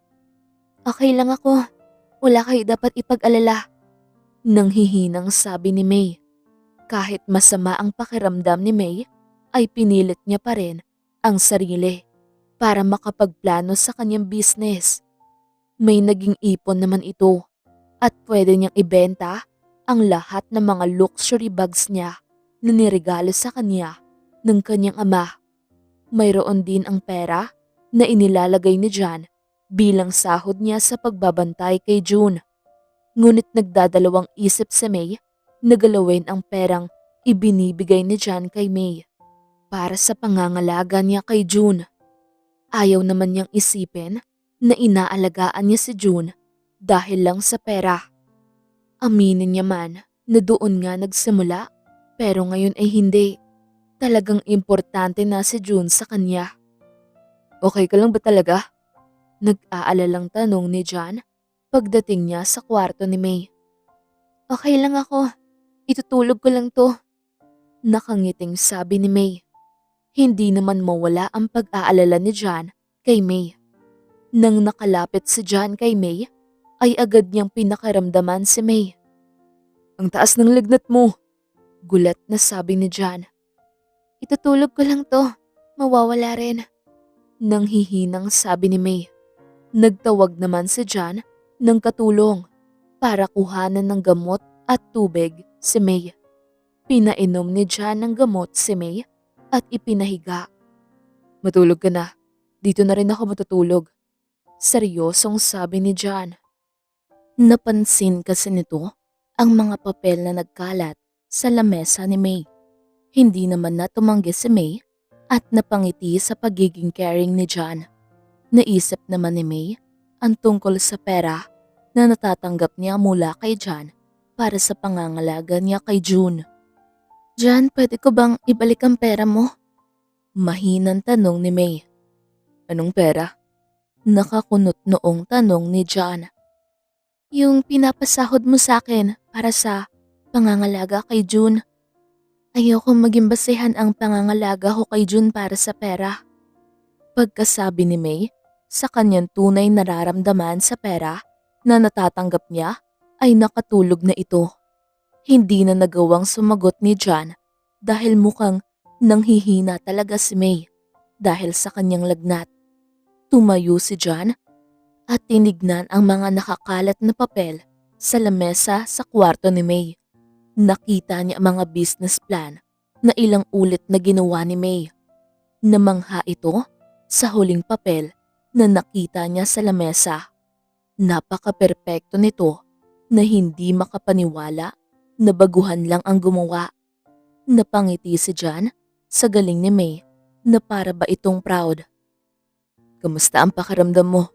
Okay lang ako. Wala kayo dapat ipag-alala. Nanghihinang sabi ni May. Kahit masama ang pakiramdam ni May, ay pinilit niya pa rin ang sarili para makapagplano sa kanyang business. May naging ipon naman ito at pwede niyang ibenta ang lahat ng mga luxury bags niya na niregalo sa kanya ng kanyang ama. Mayroon din ang pera na inilalagay ni John bilang sahod niya sa pagbabantay kay June. Ngunit nagdadalawang isip si May na galawin ang perang ibinibigay ni John kay May para sa pangangalaga niya kay June. Ayaw naman niyang isipin na inaalagaan niya si June dahil lang sa pera. Aminin niya man na doon nga nagsimula pero ngayon ay hindi. Talagang importante na si June sa kanya. Okay ka lang ba talaga? Nag-aalalang tanong ni John pagdating niya sa kwarto ni May. Okay lang ako. Itutulog ko lang to. Nakangiting sabi ni May. Hindi naman mawala ang pag-aalala ni John kay May. Nang nakalapit si John kay May, ay agad niyang pinakaramdaman si May. Ang taas ng lagnat mo. Gulat na sabi ni John. Itutulog ko lang to. Mawawala rin. Nanghihinang sabi ni May. Nagtawag naman si John ng katulong para kuhanan ng gamot at tubig si May. Pinainom ni John ng gamot si May at ipinahiga. Matulog ka na. Dito na rin ako matutulog. Seryosong sabi ni John. Napansin kasi nito ang mga papel na nagkalat sa lamesa ni May. Hindi naman na tumanggi si May at napangiti sa pagiging caring ni John. Naisip naman ni May ang tungkol sa pera na natatanggap niya mula kay John para sa pangangalaga niya kay June. John, pwede ko bang ibalik ang pera mo? Mahinang tanong ni May. Anong pera? Nakakunot noong tanong ni John. Yung pinapasahod mo sa akin para sa pangangalaga kay June. Ayokong maging basehan ang pangangalaga ko kay June para sa pera. Pagkasabi ni May, sa kanyang tunay nararamdaman sa pera na natatanggap niya ay nakatulog na ito. Hindi na nagawang sumagot ni John dahil mukhang nanghihina talaga si May dahil sa kanyang lagnat. Tumayo si John at tinignan ang mga nakakalat na papel sa lamesa sa kwarto ni May. Nakita niya ang mga business plan na ilang ulit na ginawa ni May. Namangha ito sa huling papel na nakita niya sa lamesa. Napaka-perpekto nito na hindi makapaniwala na baguhan lang ang gumawa. Napangiti si John sa galing ni May na para ba itong proud. Kamusta ang pakiramdam mo?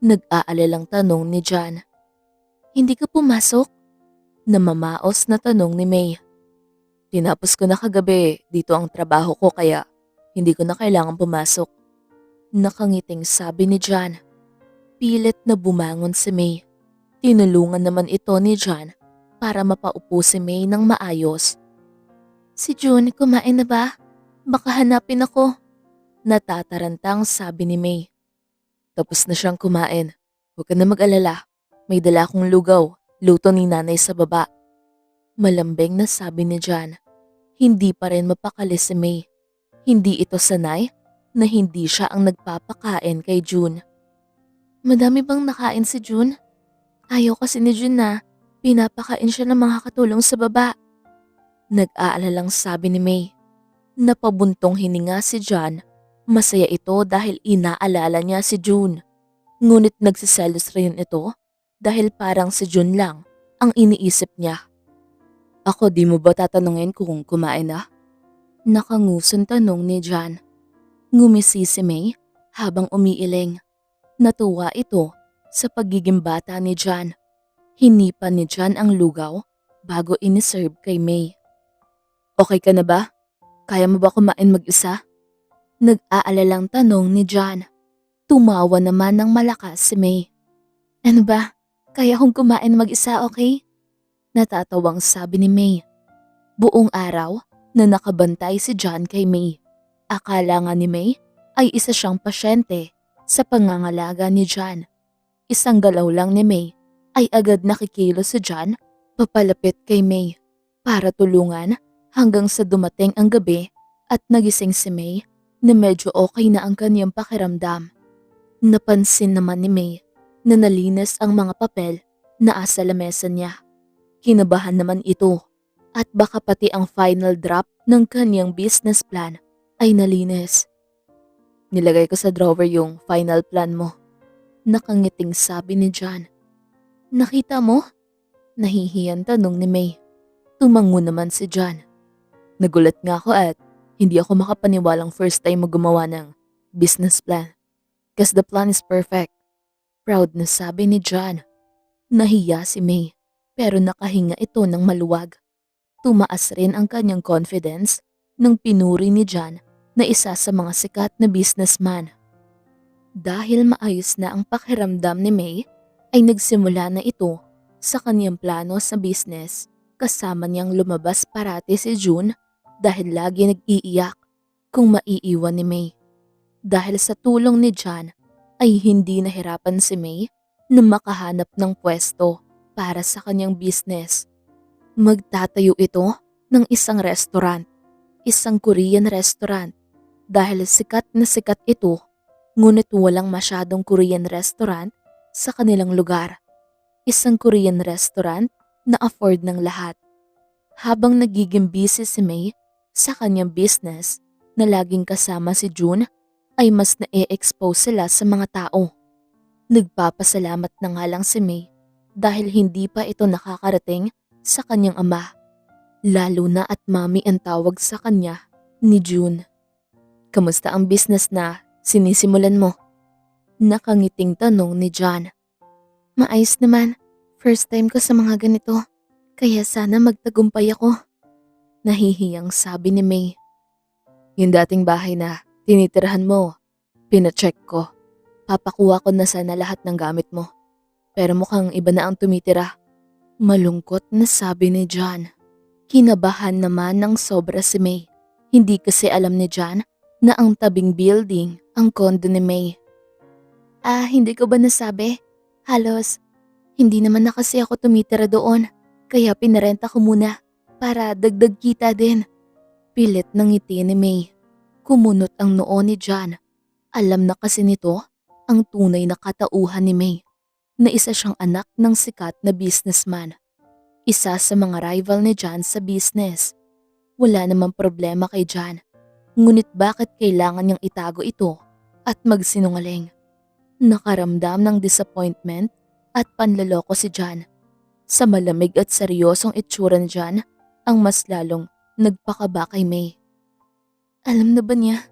Nag-aalalang tanong ni John. Hindi ka pumasok? Namamaos na tanong ni May. Tinapos ko na kagabi, dito ang trabaho ko kaya hindi ko na kailangan pumasok. Nakangiting sabi ni John. Pilit na bumangon si May. Tinulungan naman ito ni John para mapaupo si May ng maayos. Si June, kumain na ba? Baka hanapin ako. Natatarantang sabi ni May. Tapos na siyang kumain. Huwag ka na mag-alala. May dala akong lugaw. Luto ni nanay sa baba. Malambing na sabi ni John. Hindi pa rin mapakali si May. Hindi ito sanay na hindi siya ang nagpapakain kay June. Madami bang nakain si June? Ayaw kasi ni June na pinapakain siya ng mga katulong sa baba. Nag-aalalang sabi ni May. Napabuntong hininga si John. Masaya ito dahil inaalala niya si June. Ngunit nagsiselos rin ito dahil parang si June lang ang iniisip niya. Ako, di mo ba tatanungin kung kumain na? Nakanguson tanong ni John. Ngumisi si May habang umiiling. Natuwa ito sa pagiging bata ni John. Hinipan ni John ang lugaw bago iniserve kay May. Okay ka na ba? Kaya mo ba kumain mag-isa? Nag-aalalang tanong ni John. Tumawa naman ng malakas si May. Ano ba? Kaya kong kumain mag-isa, okay? Natatawang sabi ni May. Buong araw na nakabantay si John kay May. Akala nga ni May ay isa siyang pasyente sa pangangalaga ni John. Isang galaw lang ni May ay agad nakikilos si John papalapit kay May para tulungan hanggang sa dumating ang gabi at nagising si May na medyo okay na ang kanyang pakiramdam. Napansin naman ni May na nalinis ang mga papel na asa lamesa niya. Kinabahan naman ito at baka pati ang final draft ng kanyang business plan ay nalinis. Nilagay ko sa drawer yung final plan mo. Nakangiting sabi ni John. Nakita mo? Nahihiyan tanong ni May. Tumango naman si John. Nagulat nga ako at hindi ako makapaniwalang first time mo gumawa ng business plan. Cause the plan is perfect. Proud na sabi ni John. Nahiya si May pero nakahinga ito ng maluwag. Tumaas rin ang kanyang confidence nang pinuri ni John na isa sa mga sikat na businessman. Dahil maayos na ang pakiramdam ni May, ay nagsimula na ito sa kanyang plano sa business kasama niyang lumabas parati si June dahil lagi nag-iiyak kung maiiwan ni May. Dahil sa tulong ni John ay hindi nahirapan si May na makahanap ng pwesto para sa kanyang business. Magtatayo ito ng isang restaurant, isang Korean restaurant dahil sikat na sikat ito ngunit walang masyadong Korean restaurant sa kanilang lugar. Isang Korean restaurant na afford ng lahat. Habang nagiging busy si May sa kanyang business na laging kasama si June ay mas na-expose sila sa mga tao. Nagpapasalamat na nga lang si May dahil hindi pa ito nakakarating sa kanyang ama. Lalo na at mami ang tawag sa kanya ni June. Kamusta ang business na sinisimulan mo? Nakangiting tanong ni John. Maayos naman. First time ko sa mga ganito. Kaya sana magtagumpay ako. Nahihiyang sabi ni May. Yung dating bahay na tinitirahan mo, pinacheck ko. Papakuha ko na sana lahat ng gamit mo. Pero mukhang iba na ang tumitira. Malungkot na sabi ni John. Kinabahan naman ng sobra si May. Hindi kasi alam ni John na ang tabing building ang kondo ni May. Hindi ko ba nasabi? Halos, hindi naman na kasi ako tumitira doon. Kaya pinarenta ko muna para dagdag kita din. Pilit ng ngiti ni May. Kumunot ang noo ni John. Alam na kasi nito ang tunay na katauhan ni May. Na isa siyang anak ng sikat na businessman. Isa sa mga rival ni John sa business. Wala namang problema kay John. Ngunit bakit kailangan niyang itago ito at magsinungaling? Nakaramdam ng disappointment at panloloko si John. Sa malamig at seryosong itsura ni John, ang mas lalong nagpakaba kay May. Alam na ba niya?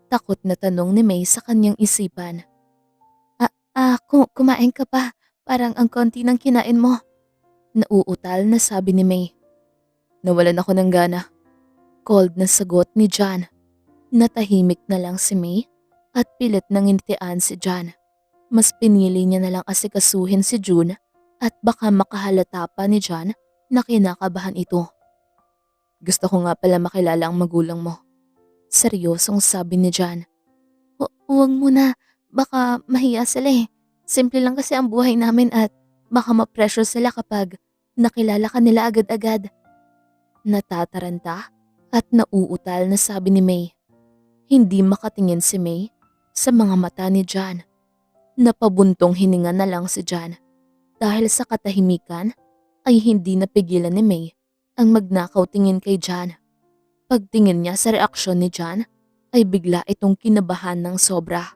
Takot na tanong ni May sa kanyang isipan. Kumain ka pa. Parang ang konti ng kinain mo. Nauutal na sabi ni May. Nawalan ako ng gana. Cold na sagot ni John. Natahimik na lang si May at pilit nang initian si John. Mas pinili niya na lang asikasuhin si June at baka makahalata pa ni John na kinakabahan ito. Gusto ko nga pala makilala ang magulang mo. Seryosong sabi ni John. Huwag mo na, baka mahiya sila eh. Simple lang kasi ang buhay namin at baka ma-pressure sila kapag nakilala ka nila agad-agad. Natataranta at nauutal na sabi ni May. Hindi makatingin si May sa mga mata ni John. Napabuntong hininga na lang si John. Dahil sa katahimikan ay hindi napigilan ni May ang magnakaw tingin kay John. Pagtingin niya sa reaksyon ni John ay bigla itong kinabahan ng sobra.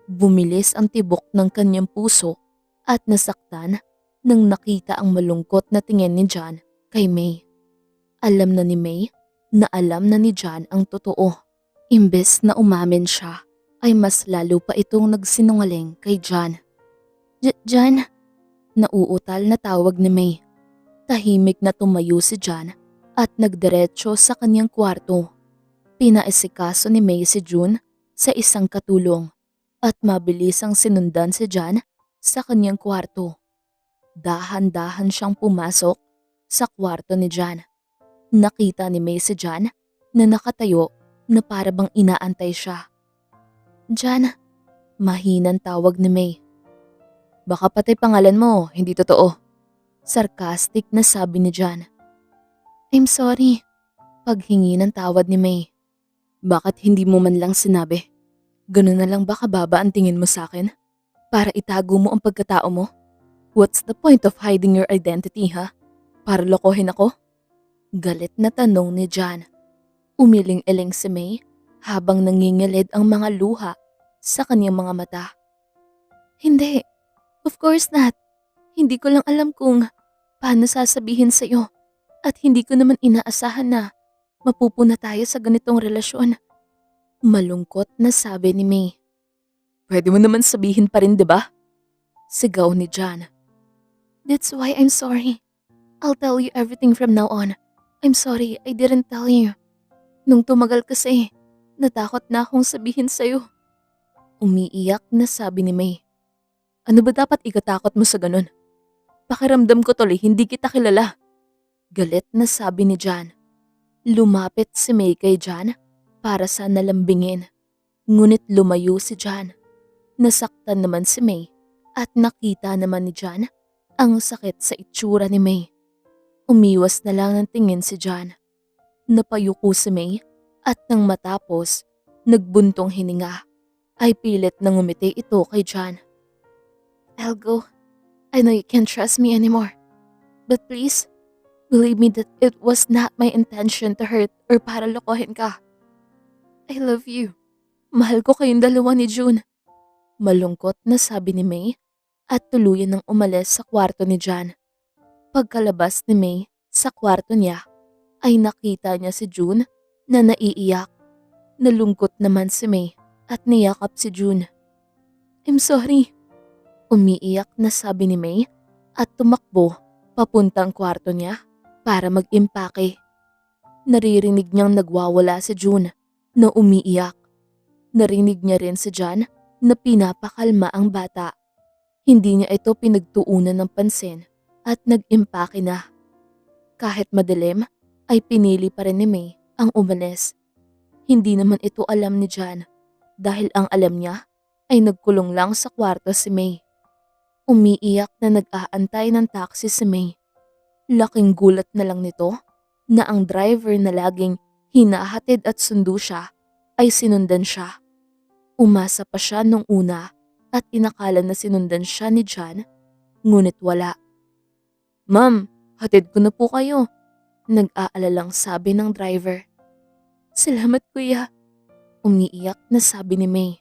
Bumilis ang tibok ng kanyang puso at nasaktan nang nakita ang malungkot na tingin ni John kay May. Alam na ni May na alam na ni John ang totoo. Imbes na umamin siya, ay mas lalo pa itong nagsinungaling kay John. John? Nauutal na tawag ni May. Tahimik na tumayo si John at nagdiretso sa kanyang kwarto. Pinaisikaso ni May si June sa isang katulong at mabilis ang sinundan si John sa kanyang kwarto. Dahan-dahan siyang pumasok sa kwarto ni John. Nakita ni May si John na nakatayo na para bang inaantay siya. "John," mahinang tawag ni May. "Baka pati pangalan mo, hindi totoo." Sarcastic na sabi ni John. "I'm sorry," paghingi ng tawad ni May. "Bakit hindi mo man lang sinabi? Ganun na lang ba kababa ang tingin mo sa akin? Para itago mo ang pagkatao mo? What's the point of hiding your identity, ha? Para lokohin ako?" Galit na tanong ni John. Umiling-iling si May habang nangingilid ang mga luha sa kanyang mga mata. "Hindi, of course not. Hindi ko lang alam kung paano sasabihin sa'yo at hindi ko naman inaasahan na mapupuna tayo sa ganitong relasyon." Malungkot na sabi ni May. "Pwede mo naman sabihin pa rin, 'di ba?" Sigaw ni John. "That's why I'm sorry. I'll tell you everything from now on. I'm sorry I didn't tell you. Nung tumagal kasi, natakot na akong sabihin sa'yo." Umiiyak na sabi ni May. "Ano ba dapat ikatakot mo sa ganun? Pakiramdam ko tuloy hindi kita kilala." Galit na sabi ni John. Lumapit si May kay John para sana lambingin. Ngunit lumayo si John. Nasaktan naman si May at nakita naman ni John ang sakit sa itsura ni May. Umiwas na lang ng tingin si John. Napayuko si May at nang matapos, nagbuntong hininga, ay pilit na ngumiti ito kay John. "I'll go. I know you can't trust me anymore. But please, believe me that it was not my intention to hurt or para lokohin ka. I love you. Mahal ko kayong dalawa ni June." Malungkot na sabi ni May at tuluyan ng umalis sa kwarto ni John. Pagkalabas ni May sa kwarto niya, ay nakita niya si June na naiiyak. Nalungkot naman si May at niyakap si June. "I'm sorry." Umiiyak na sabi ni May at tumakbo papuntang kwarto niya para mag-impake. Naririnig niyang nagwawala si June na umiiyak. Narinig niya rin si John na pinapakalma ang bata. Hindi niya ito pinagtuunan ng pansin at nag-impake na. Kahit madilim, ay pinili pa rin ni May ang umalis. Hindi naman ito alam ni John dahil ang alam niya ay nagkulong lang sa kwarto si May. Umiiyak na nag-aantay ng taxi si May. Laking gulat na lang nito na ang driver na laging hinahatid at sundo siya ay sinundan siya. Umasa pa siya nung una at inakala na sinundan siya ni John, ngunit wala. "Ma'am, hatid ko na po kayo," nag-aalalang sabi ng driver. "Salamat kuya," umiiyak na sabi ni May.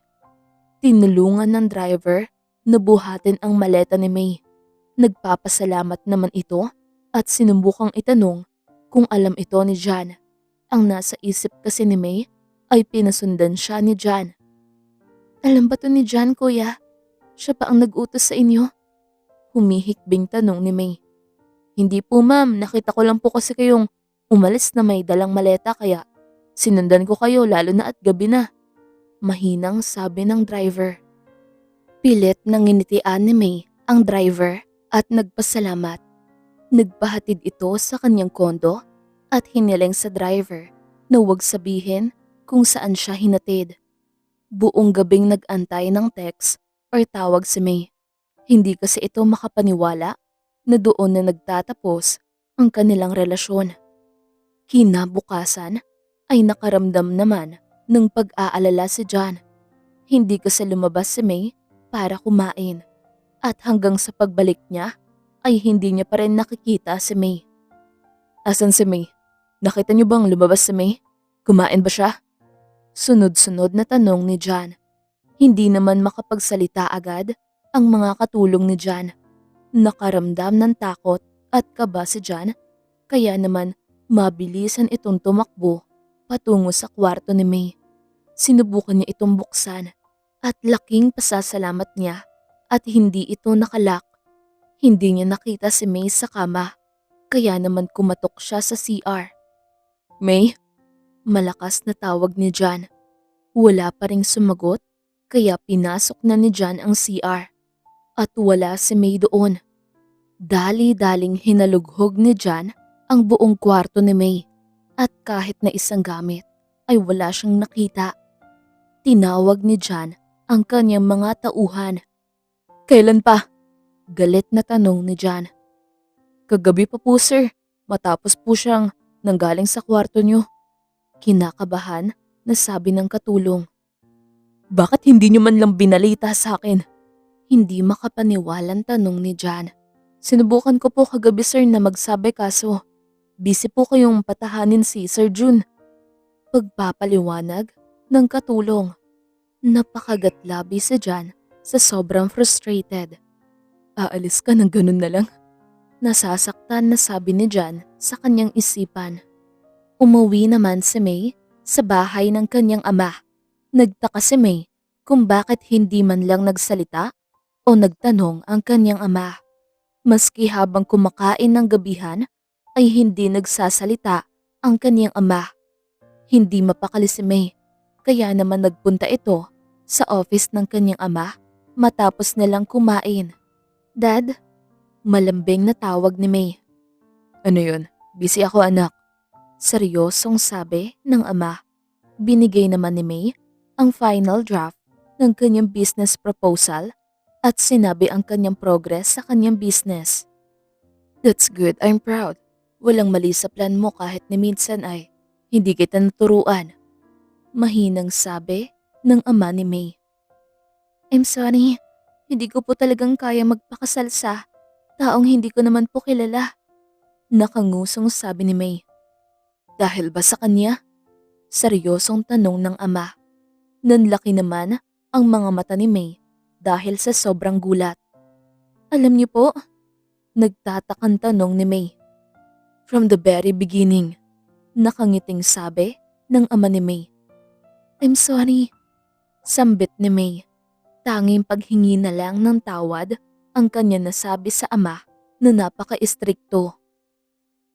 Tinulungan ng driver na buhatin ang maleta ni May. Nagpapasalamat naman ito at sinubukang itanong kung alam ito ni John. Ang nasa isip kasi ni May ay pinasundan siya ni John. "Alam ba to ni John kuya? Siya pa ang nag-utos sa inyo?" Humihikbing tanong ni May. "Hindi po ma'am, nakita ko lang po kasi kayong umalis na may dalang maleta kaya sinundan ko kayo lalo na at gabi na." Mahinang sabi ng driver. Pilit nang nginitian ni May ang driver at nagpasalamat. Nagpahatid ito sa kanyang kondo at hiniling sa driver na huwag sabihin kung saan siya hinatid. Buong gabing nag-antay ng text or tawag si May. Hindi kasi ito makapaniwala na doon na nagtatapos ang kanilang relasyon. Kinabukasan ay nakaramdam naman ng pag-aalala si John. Hindi kasi lumabas si May para kumain at hanggang sa pagbalik niya ay hindi niya pa rin nakikita si May. "Asan si May? Nakita niyo bang lumabas si May? Kumain ba siya?" Sunod-sunod na tanong ni John. Hindi naman makapagsalita agad ang mga katulong ni John. Nakaramdam ng takot at kaba si John, kaya naman mabilisan itong tumakbo patungo sa kwarto ni May. Sinubukan niya itong buksan at laking pasasalamat niya at hindi ito nakalak. Hindi niya nakita si May sa kama, kaya naman kumatok siya sa CR. "May? Malakas na tawag ni John. Wala pa ring sumagot kaya pinasok na ni John ang CR at wala si May doon. Dali-daling hinalughog ni John ang buong kwarto ni May at kahit na isang gamit ay wala siyang nakita. Tinawag ni John ang kanyang mga tauhan. Kailan pa? Galit na tanong ni John. Kagabi pa po sir, matapos po siyang nanggaling sa kwarto niyo. Kinakabahan na sabi ng katulong. Bakit hindi niyo man lang binalita sa akin? Hindi makapaniwalang tanong ni John. Sinubukan ko po kagabi sir na magsabi kaso busy po kayong patahanin si Sir Jun. Pagpapaliwanag ng katulong. Napakagatlabi si John sa sobrang frustrated. Aalis ka ng ganun na lang? Nasasaktan na sabi ni John sa kanyang isipan. Umuwi naman si May sa bahay ng kanyang ama. Nagtaka si May kung bakit hindi man lang nagsalita o nagtanong ang kanyang ama. Maski habang kumakain ng gabihan ay hindi nagsasalita ang kanyang ama. Hindi mapakali si May kaya naman nagpunta ito sa office ng kanyang ama matapos nilang kumain. Dad? Malambing na tawag ni May. Ano yun? Busy ako anak. Seryosong sabi ng ama. Binigay naman ni May ang final draft ng kanyang business proposal at sinabi ang kanyang progress sa kanyang business. That's good, I'm proud. Walang mali sa plan mo kahit ni minsan ay hindi kita naturuan. Mahinang sabi ng ama ni May. I'm sorry, hindi ko po talagang kaya magpakasal sa taong hindi ko naman po kilala. Nakangusong sabi ni May. Dahil ba sa kanya? Seryosong tanong ng ama. Nanlaki naman ang mga mata ni May dahil sa sobrang gulat. Alam niyo po? Nagtatakang tanong ni May. From the very beginning, nakangiting sabi ng ama ni May. I'm sorry. Sambit ni May. Tanging paghingi na lang ng tawad ang kanya nasabi sa ama na napaka-istrikto.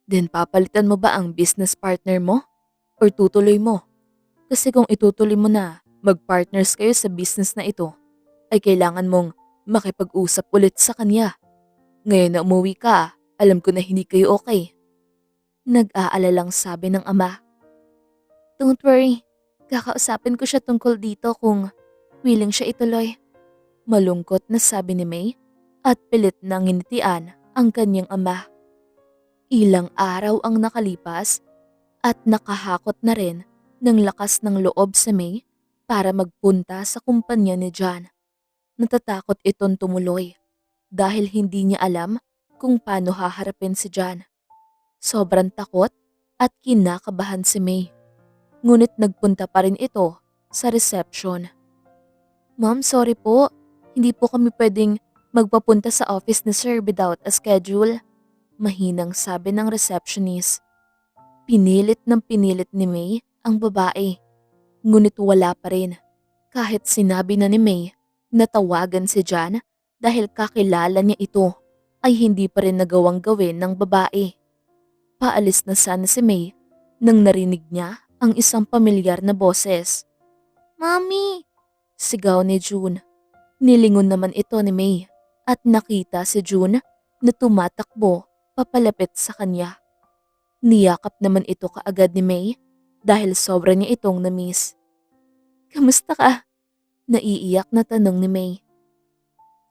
Then papalitan mo ba ang business partner mo? Or tutuloy mo? Kasi kung itutuloy mo na mag-partners kayo sa business na ito, ay kailangan mong makipag-usap ulit sa kanya. Ngayon na umuwi ka, alam ko na hindi kayo okay. Nag-aalalang sabi ng ama. Don't worry, kakausapin ko siya tungkol dito kung willing siya ituloy. Malungkot na sabi ni May at pilit na nginitian ang kanyang ama. Ilang araw ang nakalipas at nakahakot na rin ng lakas ng loob sa May para magpunta sa kumpanya ni John. Natatakot itong tumuloy dahil hindi niya alam kung paano haharapin si John. Sobrang takot at kinakabahan si May. Ngunit nagpunta pa rin ito sa reception. Ma'am, sorry po. Hindi po kami pwedeng magpapunta sa office ni Sir without a schedule. Mahinang sabi ng receptionist. Pinilit ni May ang babae. Ngunit wala pa rin. Kahit sinabi na ni May na tawagan si John dahil kakilala niya ito, ay hindi pa rin nagawang gawin ng babae. Paalis na sana si May nang narinig niya ang isang pamilyar na boses. Mami! Sigaw ni June. Nilingon naman ito ni May at nakita si June na tumatakbo papalapit sa kanya. Niyakap naman ito kaagad ni May dahil sobra niya itong na-miss. Kamusta ka? Naiiyak na tanong ni May.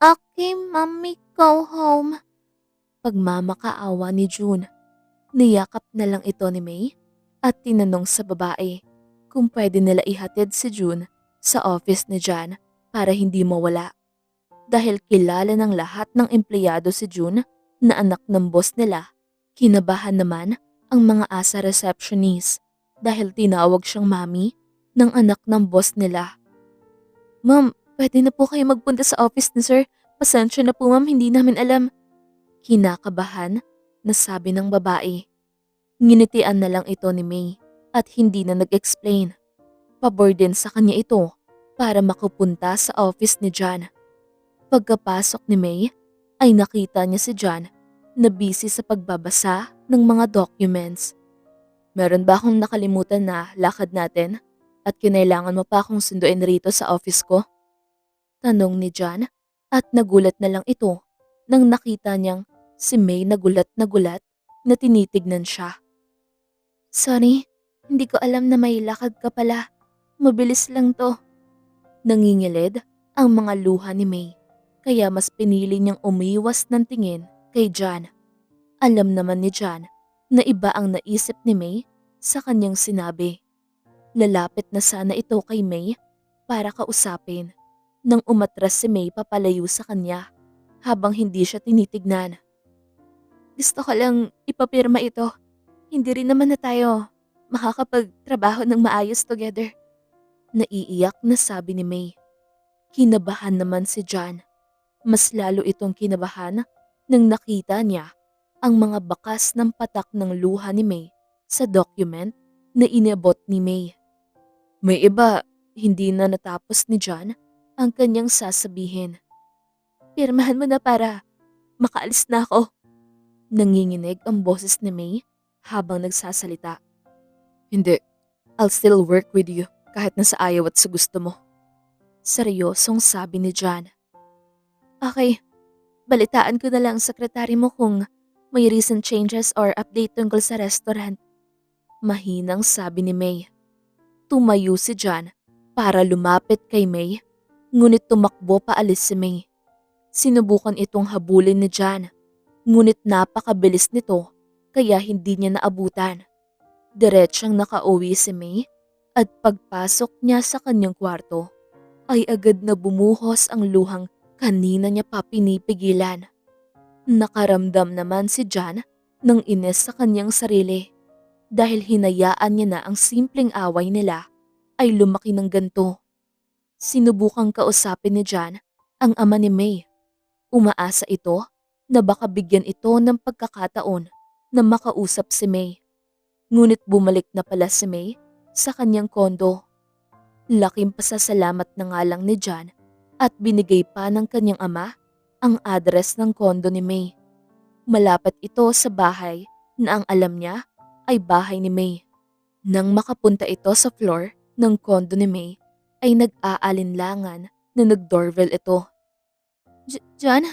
Okay, mommy, go home. Pagmamakaawa ni June. Niyakap na lang ito ni May at tinanong sa babae kung pwede nila ihatid si June sa office ni John para hindi mawala. Dahil kilala ng lahat ng empleyado si June na anak ng boss nila, kinabahan naman ang mga asa receptionist dahil tinawag siyang mami ng anak ng boss nila. Ma'am, pwede na po kayo magpunta sa office ni Sir. Pasensya na po ma'am, hindi namin alam. Kinakabahan na sabi ng babae. Nginitian na lang ito ni May at hindi na nag-explain. Pabor din sa kanya ito para makapunta sa office ni John. Pagkapasok ni May ay nakita niya si John na busy sa pagbabasa ng mga documents. Meron ba akong nakalimutan na lakad natin? At kinailangan mo pa akong sunduin rito sa office ko? Tanong ni John at nagulat na lang ito nang nakita niyang si May na gulat na tinitignan siya. Sorry, hindi ko alam na may lakad ka pala. Mabilis lang to. Nangingilid ang mga luha ni May kaya mas pinili niyang umiwas ng tingin kay John. Alam naman ni John na iba ang naisip ni May sa kanyang sinabi. Lalapit na sana ito kay May para kausapin nang umatras si May papalayo sa kanya habang hindi siya tinitignan. Gusto ko lang ipapirma ito. Hindi rin naman na tayo makakapagtrabaho ng maayos together. Naiiyak na sabi ni May. Kinabahan naman si John. Mas lalo itong kinabahan nang nakita niya ang mga bakas ng patak ng luha ni May sa document na inabot ni May. May iba, hindi na natapos ni John ang kanyang sasabihin. Pirmahan mo na para makaalis na ako. Nanginginig ang boses ni May habang nagsasalita. Hindi, I'll still work with you kahit nasa ayaw at sa gusto mo. Seryosong sabi ni John. Okay, balitaan ko na lang ang sekretary mo kung may recent changes or update tungkol sa restaurant. Mahinang sabi ni May. Tumayo si John para lumapit kay May, ngunit tumakbo paalis si May. Sinubukan itong habulin ni John, ngunit napakabilis nito kaya hindi niya naabutan. Diretsyang nakauwi si May at pagpasok niya sa kanyang kwarto ay agad na bumuhos ang luhang kanina niya pa pinipigilan. Nakaramdam naman si John ng ines sa kanyang sarili dahil hinayaan niya na ang simpleng away nila ay lumaki ng ganto. Sinubukang kausapin ni John ang ama ni May. Umaasa ito na baka bigyan ito ng pagkakataon na makausap si May. Ngunit bumalik na pala si May sa kanyang kondo. Laking pasasalamat na nga lang ni John at binigay pa ng kanyang ama ang address ng kondo ni May. Malapit ito sa bahay na ang alam niya ay bahay ni May. Nang makapunta ito sa floor ng kondo ni May ay nag-aalinlangan na nag-doorbell ito. John?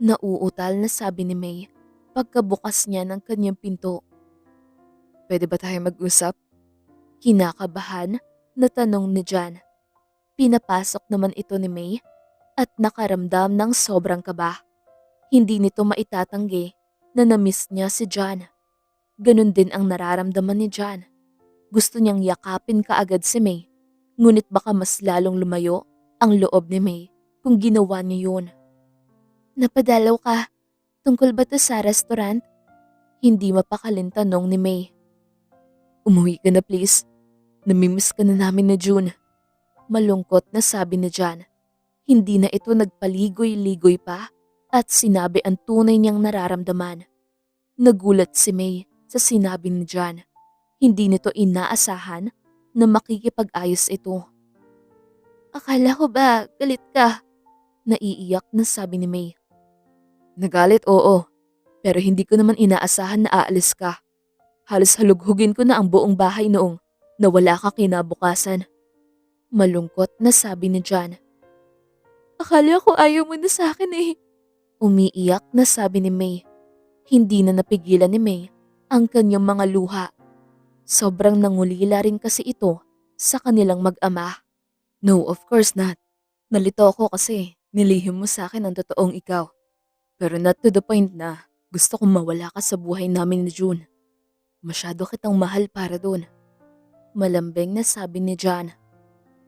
Nauutal na sabi ni May pagkabukas niya ng kanyang pinto. Pwede ba tayo mag-usap? Kinakabahan na tanong ni John. Pinapasok naman ito ni May at nakaramdam ng sobrang kaba. Hindi nito maitatanggi na na-miss niya si John. Ganun din ang nararamdaman ni John. Gusto niyang yakapin kaagad si May, ngunit baka mas lalong lumayo ang loob ni May kung ginawa niya yun. Napadalaw ka. Tungkol ba to sa restaurant? Hindi mapakalin tanong ni May. Umuwi ka na please. Namimiss ka na namin na June. Malungkot na sabi ni John. Hindi na ito nagpaligoy-ligoy pa at sinabi ang tunay niyang nararamdaman. Nagulat si May sa sinabi ni John. Hindi nito inaasahan na makikipag-ayos ito. Akala ko ba galit ka? Naiiyak na sabi ni May. Nagalit oo, pero hindi ko naman inaasahan na aalis ka. Halos halughugin ko na ang buong bahay noong nawala ka kinabukasan. Malungkot na sabi ni John. Akala ko ayaw mo na sa akin eh. Umiiyak na sabi ni May. Hindi na napigilan ni May ang kanyang mga luha. Sobrang nangulila rin kasi ito sa kanilang mag-ama. No, of course not. Nalito ako kasi nilihim mo sa akin ang totoong ikaw. Pero not to the point na gusto kong mawala ka sa buhay namin ni June. Masyado kitang mahal para doon. Malambing na sabi ni John.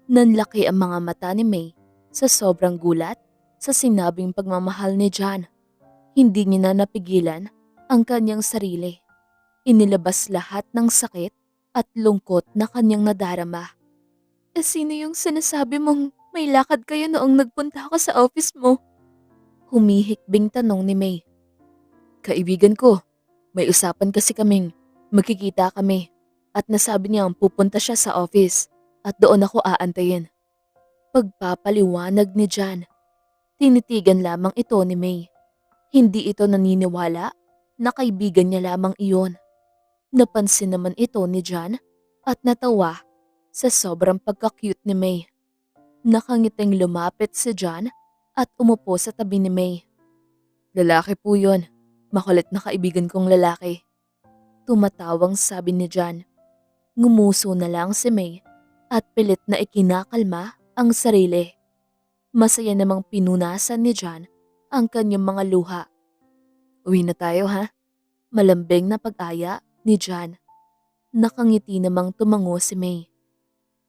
Nanlaki ang mga mata ni May sa sobrang gulat sa sinabing pagmamahal ni John. Hindi niya na napigilan ang kanyang sarili. Inilabas lahat ng sakit at lungkot na kanyang nadarama. Sino yung sinasabi mong may lakad kayo noong nagpunta ako sa office mo? Humihikbing tanong ni May. Kaibigan ko, may usapan kasi kaming magkikita kami at nasabi niyang pupunta siya sa office at doon ako aantayin. Pagpapaliwanag ni John. Tinitigan lamang ito ni May. Hindi ito naniniwala na kaibigan niya lamang iyon. Napansin naman ito ni John at natawa sa sobrang pagka-cute ni May. Nakangiting lumapit si John at umupo sa tabi ni May. Lalaki po yun. Makulit na kaibigan kong lalaki. Tumatawang sabi ni John. Ngumuso na lang si May at pilit na ikinakalma ang sarili. Masaya namang pinunasan ni John ang kanyang mga luha. Uwi na tayo ha? Malambing na pag-aya ni John. Nakangiti namang tumango si May.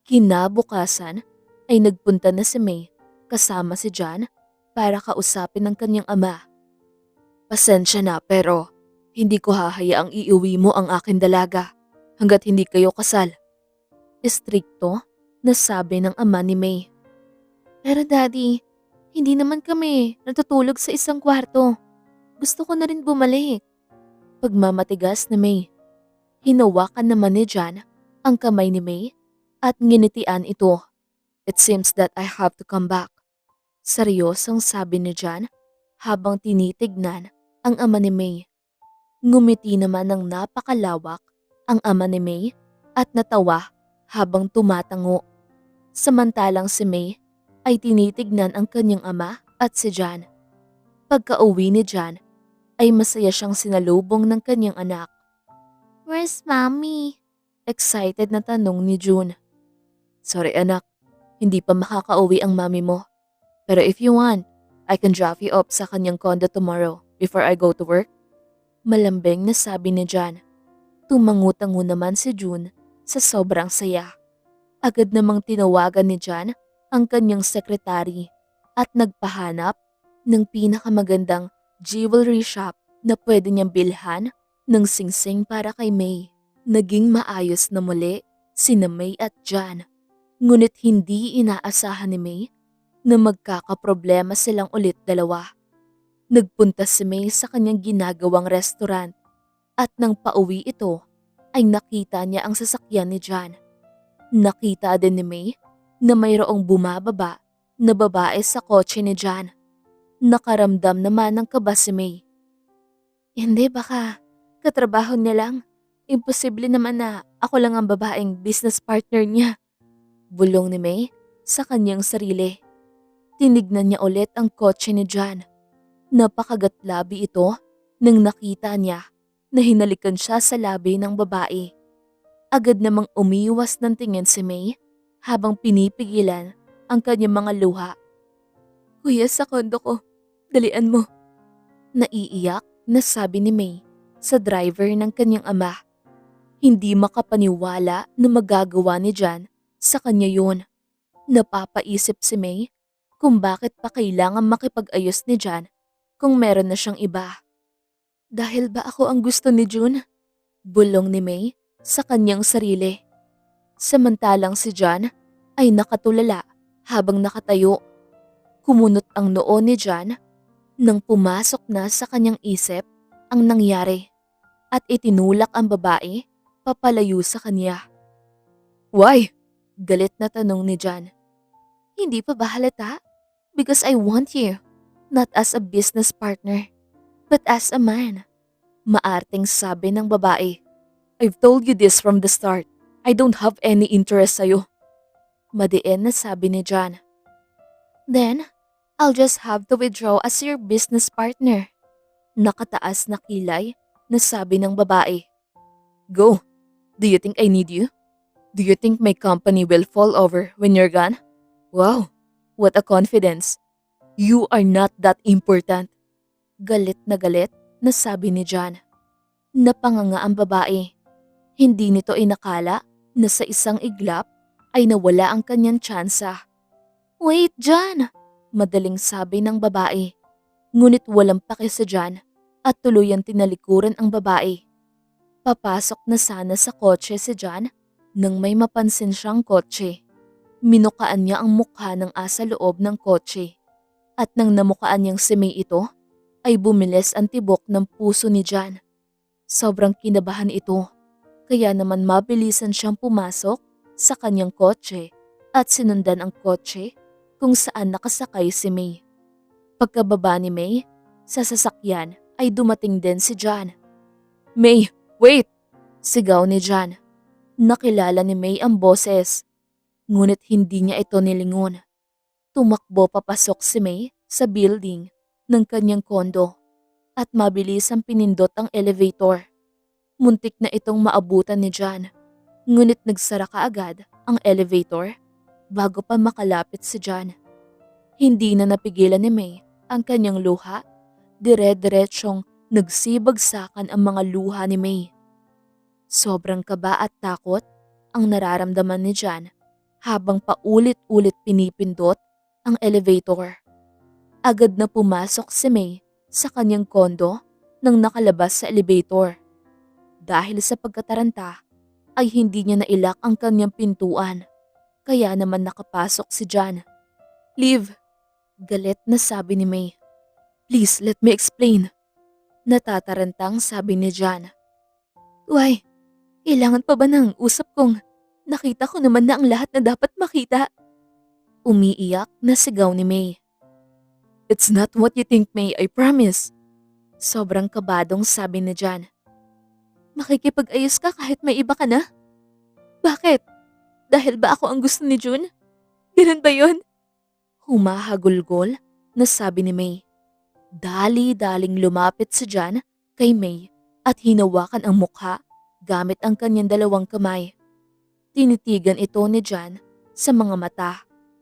Kinabukasan ay nagpunta na si May kasama si John para kausapin ng kanyang ama. Pasensya na pero hindi ko hahayaang iuwi mo ang aking dalaga hanggat hindi kayo kasal. Istrikto na sabi ng ama ni May. Pero daddy, hindi naman kami natutulog sa isang kwarto. Gusto ko na rin bumalik. Pagmamatigas na May. Hinawakan naman ni John ang kamay ni May at nginitian ito. It seems that I have to come back. Seryosong sabi ni John habang tinitignan ang ama ni May. Ngumiti naman ng napakalawak ang ama ni May at natawa habang tumatango. Samantalang si May ay tinitignan ang kanyang ama at si John. Pagka-uwi ni John ay masaya siyang sinalubong ng kanyang anak. Where's mommy? Excited na tanong ni June. Sorry anak, hindi pa makaka-uwi ang mami mo. Pero if you want, I can drop you off sa kanyang condo tomorrow before I go to work. Malambing na sabi ni John. Tumangutango naman si June sa sobrang saya. Agad namang tinawagan ni John ang kanyang sekretary at nagpahanap ng pinakamagandang jewelry shop na pwede niyang bilhan ng singsing para kay May. Naging maayos na muli sina May at John. Ngunit hindi inaasahan ni May na magkakaproblema silang ulit dalawa. Nagpunta si May sa kanyang ginagawang restaurant at nang pauwi ito ay nakita niya ang sasakyan ni John. Nakita din ni May na mayroong bumababa na babae sa kotse ni John. Nakaramdam naman ng kaba si May. Hindi baka katrabaho niya lang. Imposible naman na ako lang ang babaeng business partner niya. Bulong ni May sa kanyang sarili. Tinignan niya ulit ang kotse ni John. Napakagatlabi ito nang nakita niya na hinalikan siya sa labi ng babae. Agad namang umiwas ng tingin si May habang pinipigilan ang kanyang mga luha. Kuya, sa kondo ko. Dalian mo. Naiiyak na sabi ni May sa driver ng kanyang ama. Hindi makapaniwala na magagawa ni John sa kanya yun. Napapaisip si May kung bakit pa kailangan makipag-ayos ni John kung meron na siyang iba. Dahil ba ako ang gusto ni June? Bulong ni May sa kanyang sarili. Samantalang si John ay nakatulala habang nakatayo. Kumunot ang noo ni John nang pumasok na sa kanyang isip ang nangyari at itinulak ang babae papalayo sa kanya. Why? Galit na tanong ni John. Hindi pa ba halata? Because I want you, not as a business partner, but as a man. Maarting sabi ng babae. I've told you this from the start. I don't have any interest sa'yo. Madiin na sabi ni John. Then, I'll just have to withdraw as your business partner. Nakataas na kilay na sabi ng babae. Go. Do you think I need you? Do you think my company will fall over when you're gone? Wow, what a confidence. You are not that important. Galit na sabi ni John. Napanganga ang babae. Hindi nito inakala na sa isang iglap ay nawala ang kanyang tsansa. Wait, John! Madaling sabi ng babae. Ngunit walang pake sa John at tuluyang tinalikuran ang babae. Papasok na sana sa kotse si John nang may mapansin siyang kotse. Minukaan niya ang mukha ng asa loob ng kotse. At nang namukaan niyang si May ito, ay bumilis ang tibok ng puso ni John. Sobrang kinabahan ito, kaya naman mabilisan siyang pumasok sa kanyang kotse at sinundan ang kotse kung saan nakasakay si May. Pagkababa ni May, sa sasakyan ay dumating din si John. May, wait! Sigaw ni John. Nakilala ni May ang boses. Ngunit hindi niya ito nilingon. Tumakbo papasok si May sa building ng kanyang kondo at mabilis ang pinindot ang elevator. Muntik na itong maabutan ni John. Ngunit nagsara kaagad ang elevator bago pa makalapit si John. Hindi na napigilan ni May ang kanyang luha. Dire-diretsyong nagsibagsakan ang mga luha ni May. Sobrang kaba at takot ang nararamdaman ni John habang paulit-ulit pinipindot ang elevator. Agad na pumasok si May sa kanyang kondo nang nakalabas sa elevator. Dahil sa pagkataranta ay hindi niya nailak ang kanyang pintuan, kaya naman nakapasok si John. "Leave," galit na sabi ni May. "Please let me explain." Natatarantang sabi ni John. "Why? Kailangan pa ba ng usap kong nakita ko naman na ang lahat na dapat makita?" Umiiyak na sigaw ni May. "It's not what you think, May, I promise." Sobrang kabadong sabi ni John. "Makikipag-ayos ka kahit may iba ka na? Bakit? Dahil ba ako ang gusto ni June? Ganun ba yun?" Humahagulgol na sabi ni May. Dali-daling lumapit si John kay May at hinawakan ang mukha gamit ang kanyang dalawang kamay. Tinitigan ito ni John sa mga mata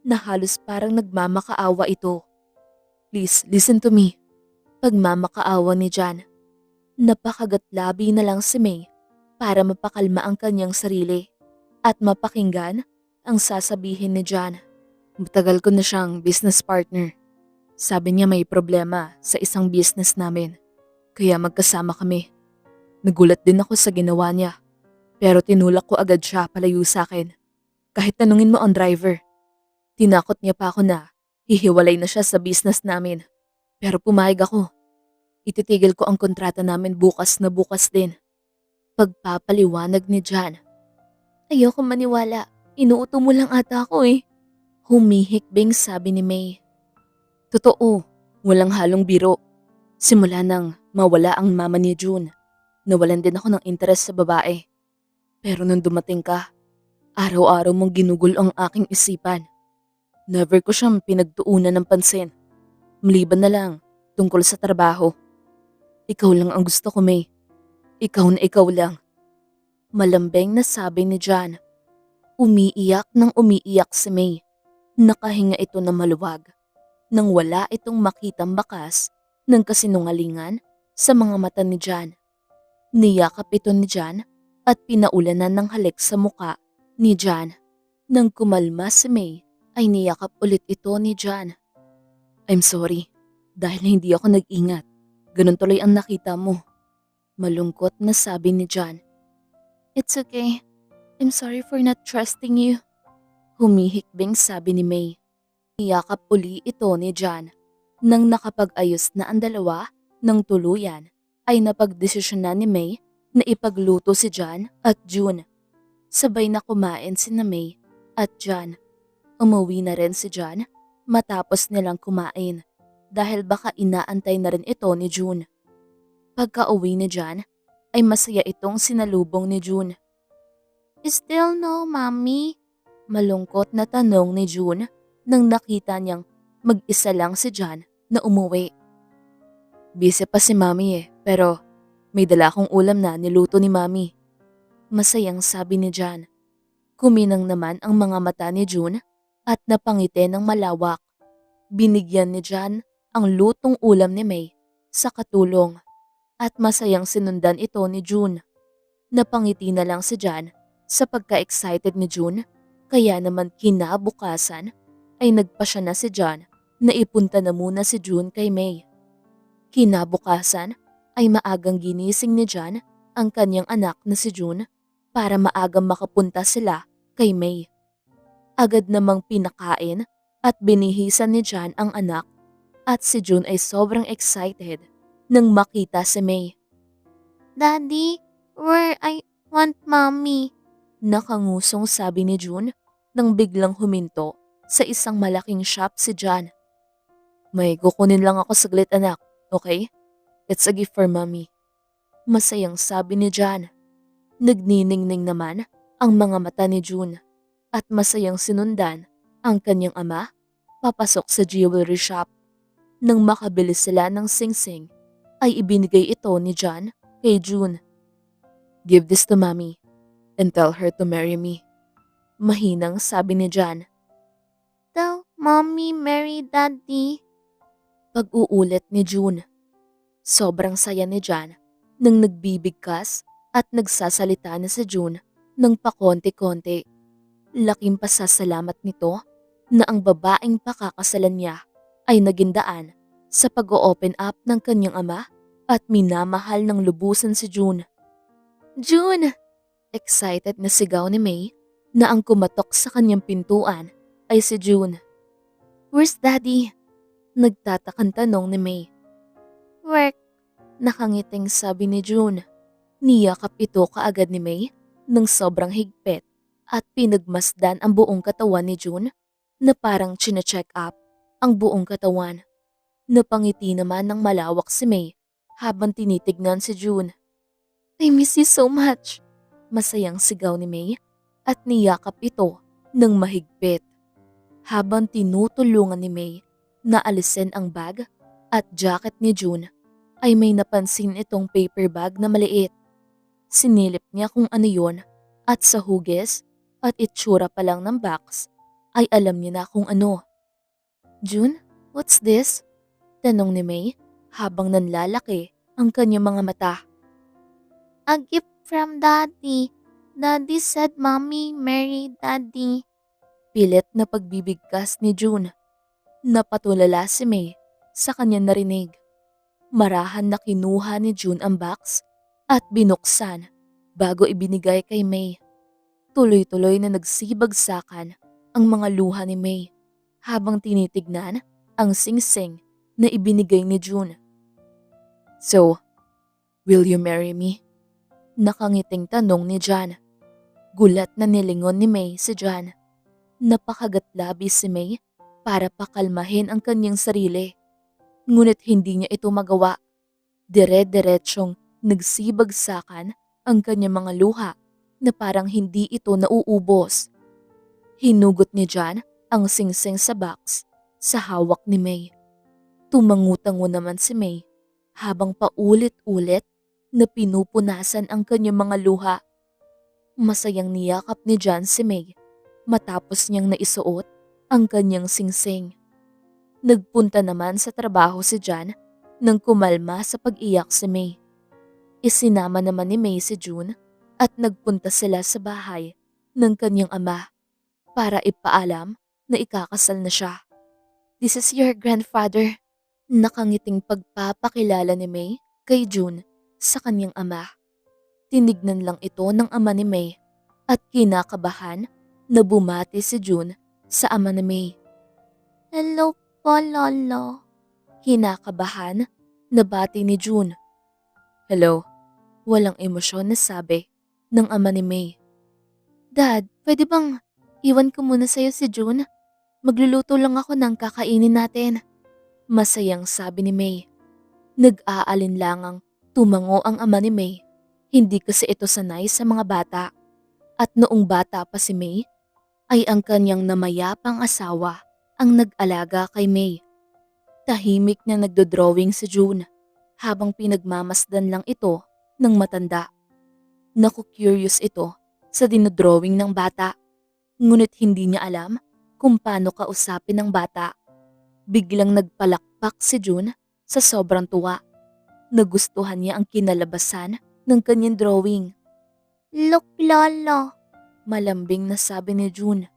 na halos parang nagmamakaawa ito. "Please, listen to me." Pagmamakaawa ni John. Napakagatlabi na lang si May para mapakalma ang kanyang sarili at mapakinggan ang sasabihin ni John. "Matagal ko na siyang business partner. Sabi niya may problema sa isang business namin, kaya magkasama kami. Nagulat din ako sa ginawa niya, pero tinulak ko agad siya palayo sa akin. Kahit tanungin mo ang driver. Tinakot niya pa ako na hihiwalay na siya sa business namin, pero pumayag ako. Ititigil ko ang kontrata namin bukas na bukas din." Pagpapaliwanag ni John. "Ayoko maniwala, inuuto mo lang ata ako eh." Humihikbing sabi ni May. "Totoo, walang halong biro. Simula nang mawala ang mama ni June, nawalan din ako ng interes sa babae. Pero nung dumating ka, araw-araw mong ginugol ang aking isipan. Never ko siyang pinagtuunan ng pansin. Maliban na lang tungkol sa trabaho. Ikaw lang ang gusto ko, May. Ikaw na ikaw lang." Malambing na sabi ni John. Umiiyak nang umiiyak si May. Nakahinga ito na maluwag nang wala itong makitang bakas ng kasinungalingan sa mga mata ni John. Niyakap ito ni John at pinaulanan ng halik sa muka ni John. Nang kumalma si May ay niyakap ulit ito ni John. "I'm sorry dahil hindi ako nag-ingat. Ganun tuloy ang nakita mo." Malungkot na sabi ni John. "It's okay. I'm sorry for not trusting you." Humihikbing sabi ni May. Niyakap uli ito ni John. Nang nakapag-ayos na ang dalawa ng tuluyan, ay napagdesisyonan ni May na ipagluto si John at June. Sabay na kumain sina May at John. Umuwi na rin si John matapos nilang kumain dahil baka inaantay na rin ito ni June. Pagka-uwi ni John ay masaya itong sinalubong ni June. "Still no, Mommy?" Malungkot na tanong ni June nang nakita niyang mag-isa lang si John na umuwi. "Busy pa si Mommy eh, pero may dala akong ulam na niluto ni Mommy." Masayang sabi ni John. Kuminang naman ang mga mata ni June at napangiti ng malawak. Binigyan ni John ang lutong ulam ni May sa katulong at masayang sinundan ito ni June. Napangiti na lang si John sa pagka-excited ni June, kaya naman kinabukasan ay nagpasya na si John na ipunta na muna si June kay May. Kinabukasan ay maagang ginising ni John ang kanyang anak na si June para maagang makapunta sila kay May. Agad namang pinakain at binihisan ni John ang anak at si June ay sobrang excited nang makita si May. "Daddy, where I want Mommy?" Nakangusong sabi ni June nang biglang huminto sa isang malaking shop si John. "May kukunin lang ako saglit anak, okay? It's a gift for Mommy." Masayang sabi ni John. Nagniningning naman ang mga mata ni June at masayang sinundan ang kanyang ama papasok sa jewelry shop. Nang makabili sila ng singsing, ay ibinigay ito ni John kay June. "Give this to mommy and tell her to marry me." Mahinang sabi ni John. "Tell mommy marry daddy." Pag-uulit ni June. Sobrang saya ni John nang nagbibigkas at nagsasalita na si June ng pakonti-konti. Laking pasasalamat nito na ang babaeng pakakasalan niya ay naging daan sa pag-o-open up ng kanyang ama at minamahal ng lubusan si June. "June!" Excited na sigaw ni May na ang kumatok sa kanyang pintuan ay si June. "Where's daddy?" Nagtatakang tanong ni May. "Work." Nakangiting sabi ni June. Niyakap ito kaagad ni May ng sobrang higpit at pinagmasdan ang buong katawan ni June na parang chine-check up ang buong katawan. Napangiti naman ng malawak si May habang tinitignan si June. "I miss you so much." Masayang sigaw ni May at niyakap ito ng mahigpit. Habang tinutulungan ni May na alisin ang bag at jacket ni June, ay may napansin itong paper bag na maliit. Sinilip niya kung ano yon at sa hugis at itsura pa lang ng box ay alam niya na kung ano. "June, what's this?" Tanong ni May habang nanlalaki ang kanyang mga mata. "A gift from daddy. Daddy said mommy marry daddy." Pilit na pagbibigkas ni June. Napatulala si May sa kanyang narinig. Marahan na kinuha ni June ang box at binuksan bago ibinigay kay May. Tuloy-tuloy na nagsibagsakan ang mga luha ni May habang tinitignan ang singsing na ibinigay ni June. "So, will you marry me?" Nakangiting tanong ni John. Gulat na nilingon ni May si John. Napakagatlabi si May para pakalmahin ang kanyang sarili. Ngunit hindi niya ito magawa. Dire-diretsyong nagsibagsakan ang kanyang mga luha na parang hindi ito nauubos. Hinugot ni John ang singsing sa box sa hawak ni May. Tumangutango naman si May habang paulit-ulit na pinupunasan ang kanyang mga luha. Masayang niyakap ni John si May matapos niyang naisuot ang kanyang singsing. Nagpunta naman sa trabaho si John nang kumalma sa pag-iyak si May. Isinama naman ni May si June at nagpunta sila sa bahay ng kanyang ama para ipaalam na ikakasal na siya. "This is your grandfather." Nakangiting pagpapakilala ni May kay June sa kanyang ama. Tinignan lang ito ng ama ni May at kinakabahan na bumati si June sa ama ni May. "Hello po, Lolo." Kinakabahan na bati ni June. "Hello." Walang emosyon na sabi ng ama ni May. "Dad, pwede bang iwan ko muna sa'yo si June? Magluluto lang ako ng kakainin natin." Masayang sabi ni May. Nag-aalinlangang tumango ang ama ni May. Hindi kasi ito sanay sa mga bata. At noong bata pa si May, ay ang kanyang namayapang asawa ang nag-alaga kay May. Tahimik na nagdodrawing si June habang pinagmamasdan lang ito ng matanda. Naku-curious ito sa dinodrawing ng bata, ngunit hindi niya alam kung paano kausapin ng bata. Biglang nagpalakpak si June sa sobrang tuwa. Nagustuhan niya ang kinalabasan ng kanyang drawing. "Look, Lolo." Malambing na sabi ni June.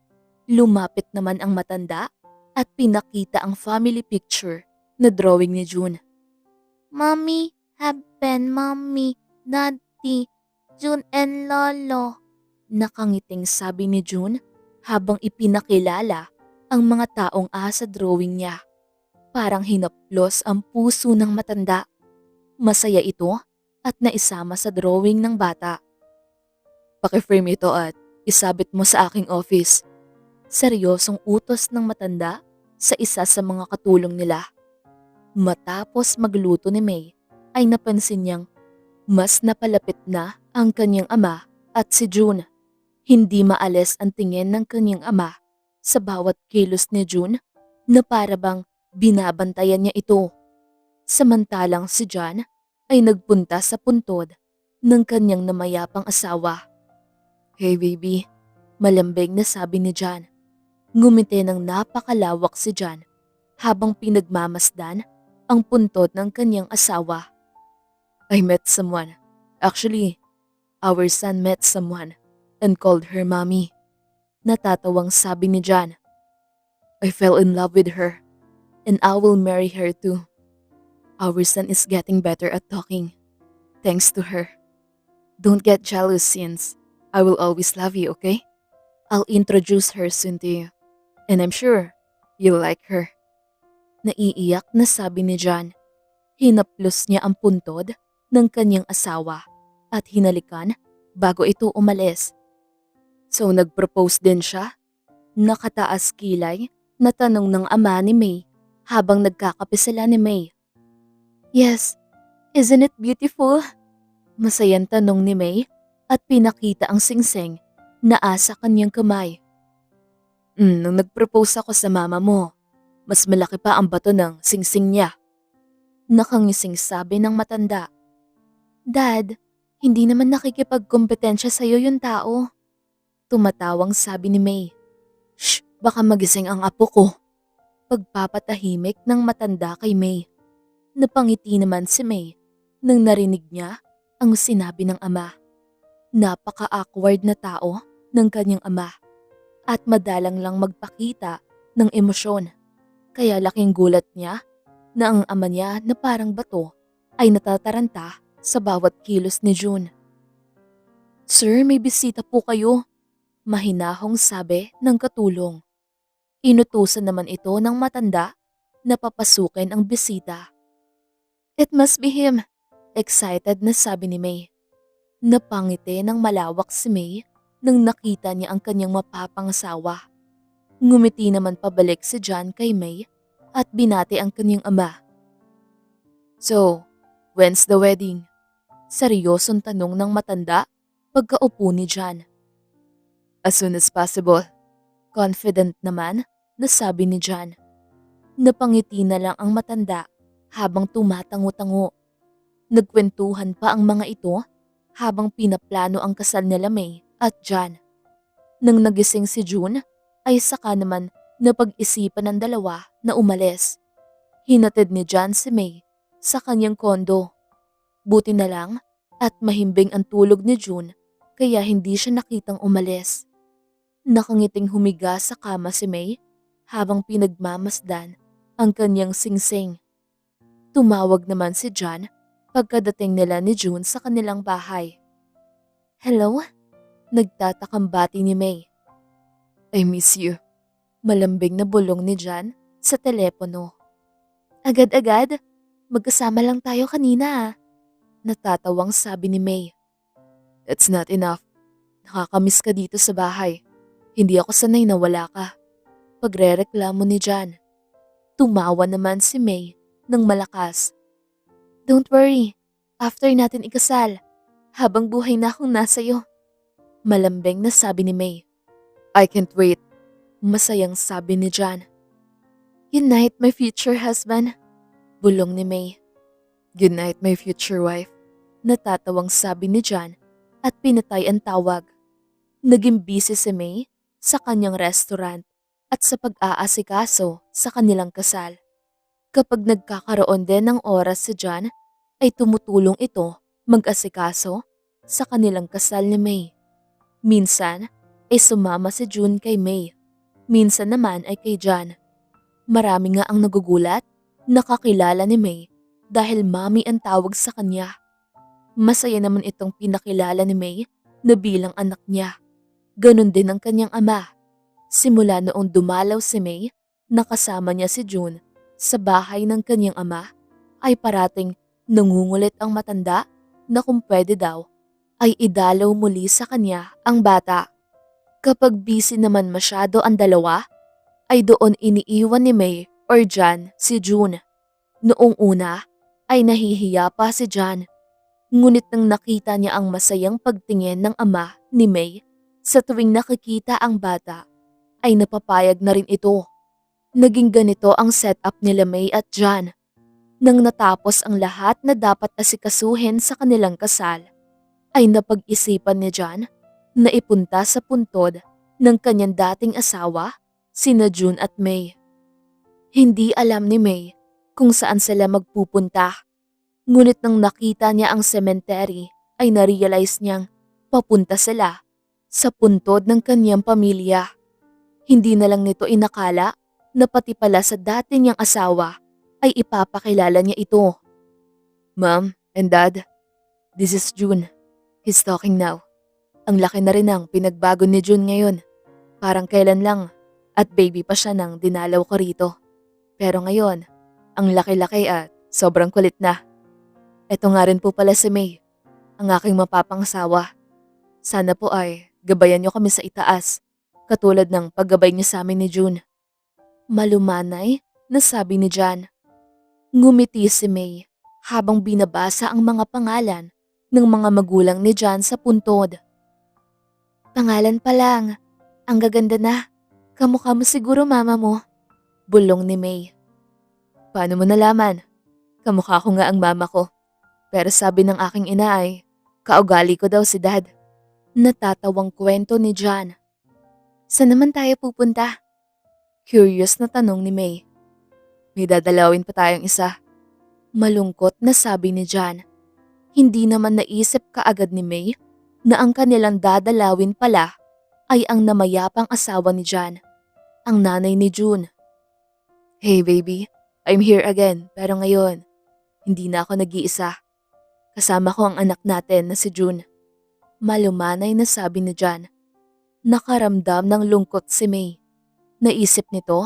Lumapit naman ang matanda at pinakita ang family picture na drawing ni June. "Mommy, Heaven, Mommy, Daddy, June and Lolo." Nakangiting sabi ni June habang ipinakilala ang mga taong sa drawing niya. Parang hinaplos ang puso ng matanda. Masaya ito at naisama sa drawing ng bata. "Paki-frame ito at isabit mo sa aking office." Seryosong utos ng matanda sa isa sa mga katulong nila. Matapos magluto ni May, ay napansin niyang mas napalapit na ang kanyang ama At si June, hindi maalis ang tingin ng kanyang ama sa bawat kilos ni June na para bang binabantayan niya ito. Samantalang si John ay nagpunta sa puntod ng kanyang namayapang asawa. "Hey baby," malambing na sabi ni John. Ngumiti ng napakalawak si John habang pinagmamasdan ang puntod ng kanyang asawa. "I met someone. Actually, our son met someone and called her mommy." Natatawang sabi ni John. "I fell in love with her and I will marry her too. Our son is getting better at talking, thanks to her. Don't get jealous since I will always love you, okay? I'll introduce her soon to you, and I'm sure you'll like her." Naiiyak na sabi ni John. Hinaplos niya ang puntod ng kanyang asawa at hinalikan bago ito umalis. "So nag-propose din siya?" Nakataas kilay na tanong ng ama ni May habang nagkakape sila ni May. "Yes, isn't it beautiful?" Masayang tanong ni May at pinakita ang singsing na asa kanyang kamay. Nung nag-propose ako sa mama mo, mas malaki pa ang bato ng singsing niya." Nakangising sabi ng matanda. "Dad, hindi naman nakikipagkompetensya sa'yo yung tao." Tumatawang sabi ni May. "Shh, baka magising ang apo ko." Pagpapatahimik ng matanda kay May. Napangiti naman si May nang narinig niya ang sinabi ng ama. Napaka-awkward na tao ng kanyang ama at madalang lang magpakita ng emosyon. Kaya laking gulat niya na ang ama niya na parang bato ay natataranta sa bawat kilos ni June. "Sir, may bisita po kayo," mahinahong sabi ng katulong. Inutusan naman ito ng matanda na papasukin ang bisita. "It must be him," excited na sabi ni May. Napangiti ng malawak si May nang nakita niya ang kanyang mapapangasawa. Ngumiti naman pabalik si John kay May at binati ang kanyang ama. "So, when's the wedding?" Seryosong tanong ng matanda pagkaupo ni John. "As soon as possible," confident naman na sabi ni John. Napangiti na lang ang matanda habang tumatango-tango. Nagkwentuhan pa ang mga ito habang pinaplano ang kasal nila May at John. Nang nagising si June, ay saka naman napag-isipan ng dalawa na umalis. Hinatid ni John si May sa kanyang kondo. Buti na lang at mahimbing ang tulog ni June kaya hindi siya nakitang umalis. Nakangiting humiga sa kama si May habang pinagmamasdan ang kanyang singsing. Tumawag naman si John pagkadating nila ni June sa kanilang bahay. "Hello?" Nagtatakang bati ni May. "I miss you," malambing na bulong ni John sa telepono. "Agad-agad? Magkasama lang tayo kanina." Natatawang sabi ni May. "It's not enough. Nakakamiss ka dito sa bahay. Hindi ako sanay na wala ka." Pagrereklamo ni John. Tumawa naman si May ng malakas. "Don't worry. After natin ikasal, habang buhay na akong nasa'yo." Malambing na sabi ni May. "I can't wait." Masayang sabi ni John. "Good night, my future husband." Bulong ni May. "Good night, my future wife." Natatawang sabi ni John at pinatay ang tawag. Naging busy si May sa kanyang restaurant at sa pag-aasikaso sa kanilang kasal. Kapag nagkakaroon din ng oras si John, ay tumutulong ito mag-asikaso sa kanilang kasal ni May. Minsan ay sumama si June kay May. Minsan naman ay kay John. Marami nga ang nagugulat, nakakilala ni May dahil mommy ang tawag sa kanya. Masaya naman itong pinakilala ni May na bilang anak niya. Ganon din ang kanyang ama. Simula noong dumalaw si May, nakasama niya si June sa bahay ng kanyang ama, ay parating nangungulit ang matanda na kung pwede daw ay idalaw muli sa kanya ang bata. Kapag busy naman masyado ang dalawa, ay doon iniiwan ni May or John si June. Noong una ay nahihiya pa si John. Ngunit nang nakita niya ang masayang pagtingin ng ama ni May sa tuwing nakikita ang bata, ay napapayag na rin ito. Naging ganito ang setup nila May at John. Nang natapos ang lahat na dapat asikasuhin sa kanilang kasal, ay napag-isipan ni John na ipunta sa puntod ng kanyang dating asawa, sina June at May. Hindi alam ni May kung saan sila magpupunta. Ngunit nang nakita niya ang cemetery ay narealize niyang papunta sila sa puntod ng kanyang pamilya. Hindi na lang nito inakala na pati pala sa dati niyang asawa ay ipapakilala niya ito. Mom and Dad, this is June. He's talking now. Ang laki na rin ang pinagbago ni June ngayon. Parang kailan lang at baby pa siya nang dinalaw ko rito. Pero ngayon, ang laki-laki at sobrang kulit na. Ito nga rin po pala si May, ang aking mapapangsawa. Sana po ay gabayan niyo kami sa itaas, katulad ng paggabay niyo sa amin ni June. Malumanay na sabi ni John. Ngumiti si May habang binabasa ang mga pangalan ng mga magulang ni John sa puntod. Pangalan pa lang, ang gaganda na. Kamukha mo siguro mama mo. Bulong ni May. Paano mo nalaman? Kamukha ko nga ang mama ko. Pero sabi ng aking ina ay, kaugali ko daw si Dad. Natatawang kwento ni John. Saan naman tayo pupunta? Curious na tanong ni May. May dadalawin pa tayong isa. Malungkot na sabi ni John. Hindi naman naisip kaagad ni May na ang kanilang dadalawin pala ay ang namayapang asawa ni John, ang nanay ni June. Hey baby, I'm here again pero ngayon, hindi na ako nag-iisa. Kasama ko ang anak natin na si June. Malumanay na sabi ni John. Nakaramdam ng lungkot si May. Naisip nito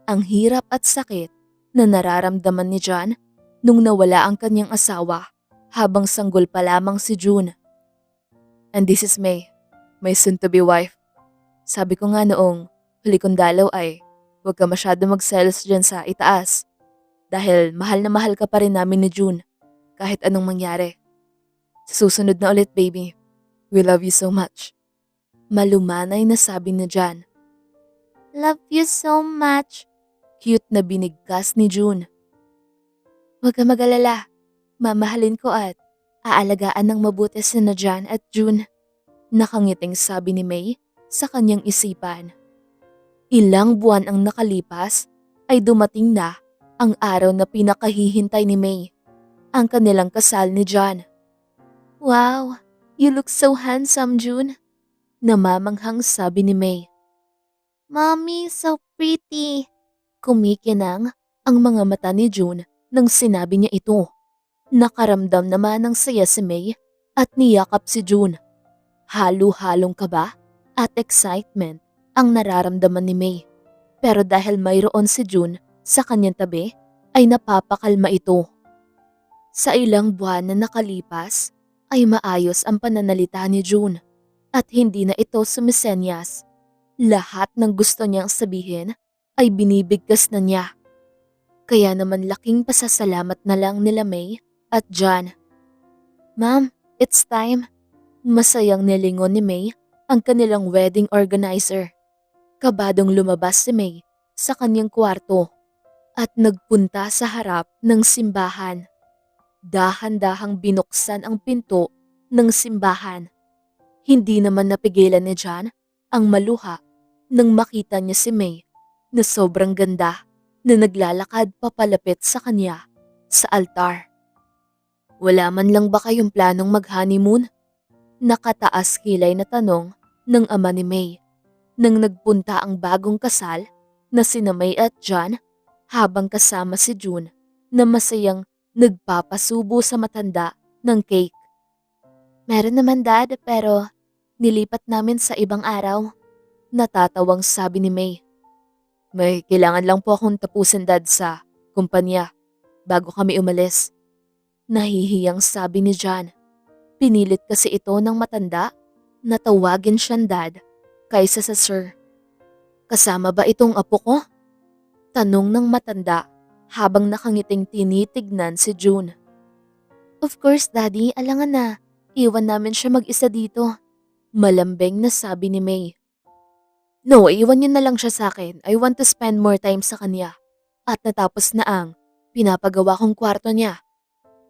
ang hirap at sakit na nararamdaman ni John nung nawala ang kanyang asawa habang sanggol pa lamang si June. And this is May, my soon-to-be wife. Sabi ko nga noong huli kong dalaw ay huwag ka masyado magselos dyan sa itaas dahil mahal na mahal ka pa rin namin ni June kahit anong mangyari. Sa susunod na ulit baby, we love you so much. Malumanay na sabi ni John. Love you so much. Cute na binigkas ni June. Huwag ka mag-alala. Mamahalin ko at aalagaan ng mabuti sina John at June. Nakangiting sabi ni May sa kanyang isipan. Ilang buwan ang nakalipas ay dumating na ang araw na pinakahihintay ni May. Ang kanilang kasal ni John. Wow, you look so handsome, June. Namamanghang sabi ni May. Mommy, so pretty. Kumikinang ang mga mata ni June nang sinabi niya ito. Nakaramdam naman ng saya si May at niyakap si June. Halo-halong kaba at excitement ang nararamdaman ni May. Pero dahil mayroon si June sa kanyang tabi, ay napapakalma ito. Sa ilang buwan na nakalipas, ay maayos ang pananalita ni June at hindi na ito sumisenyas. Lahat ng gusto niyang sabihin ay binibigkas na niya. Kaya naman laking pasasalamat na lang nila May at John. Ma'am, it's time. Masayang nilingon ni May ang kanilang wedding organizer. Kabadong lumabas si May sa kanyang kwarto at nagpunta sa harap ng simbahan. Dahan-dahang binuksan ang pinto ng simbahan. Hindi naman napigilan ni John ang maluha nang makita niya si May na sobrang ganda na naglalakad papalapit sa kanya sa altar. Wala man lang ba kayong planong mag-honeymoon? Nakataas kilay na tanong ng ama ni May nang nagpunta ang bagong kasal na sina May at John habang kasama si June na masayang nagpapasubo sa matanda ng cake. Meron naman dad pero nilipat namin sa ibang araw. Natatawang sabi ni May. May kailangan lang po akong tapusin dad sa kumpanya bago kami umalis. Nahihiyang sabi ni John. Pinilit kasi ito ng matanda na tawagin siyang dad kaysa sa sir. Kasama ba itong apo ko? Tanong ng matanda habang nakangiting tinitignan si June. Of course, Daddy, alangan na. Iwan namin siya mag-isa dito. Malambing na sabi ni May. No, iwan niyo na lang siya sa akin. I want to spend more time sa kanya. At natapos na ang pinapagawa kong kwarto niya.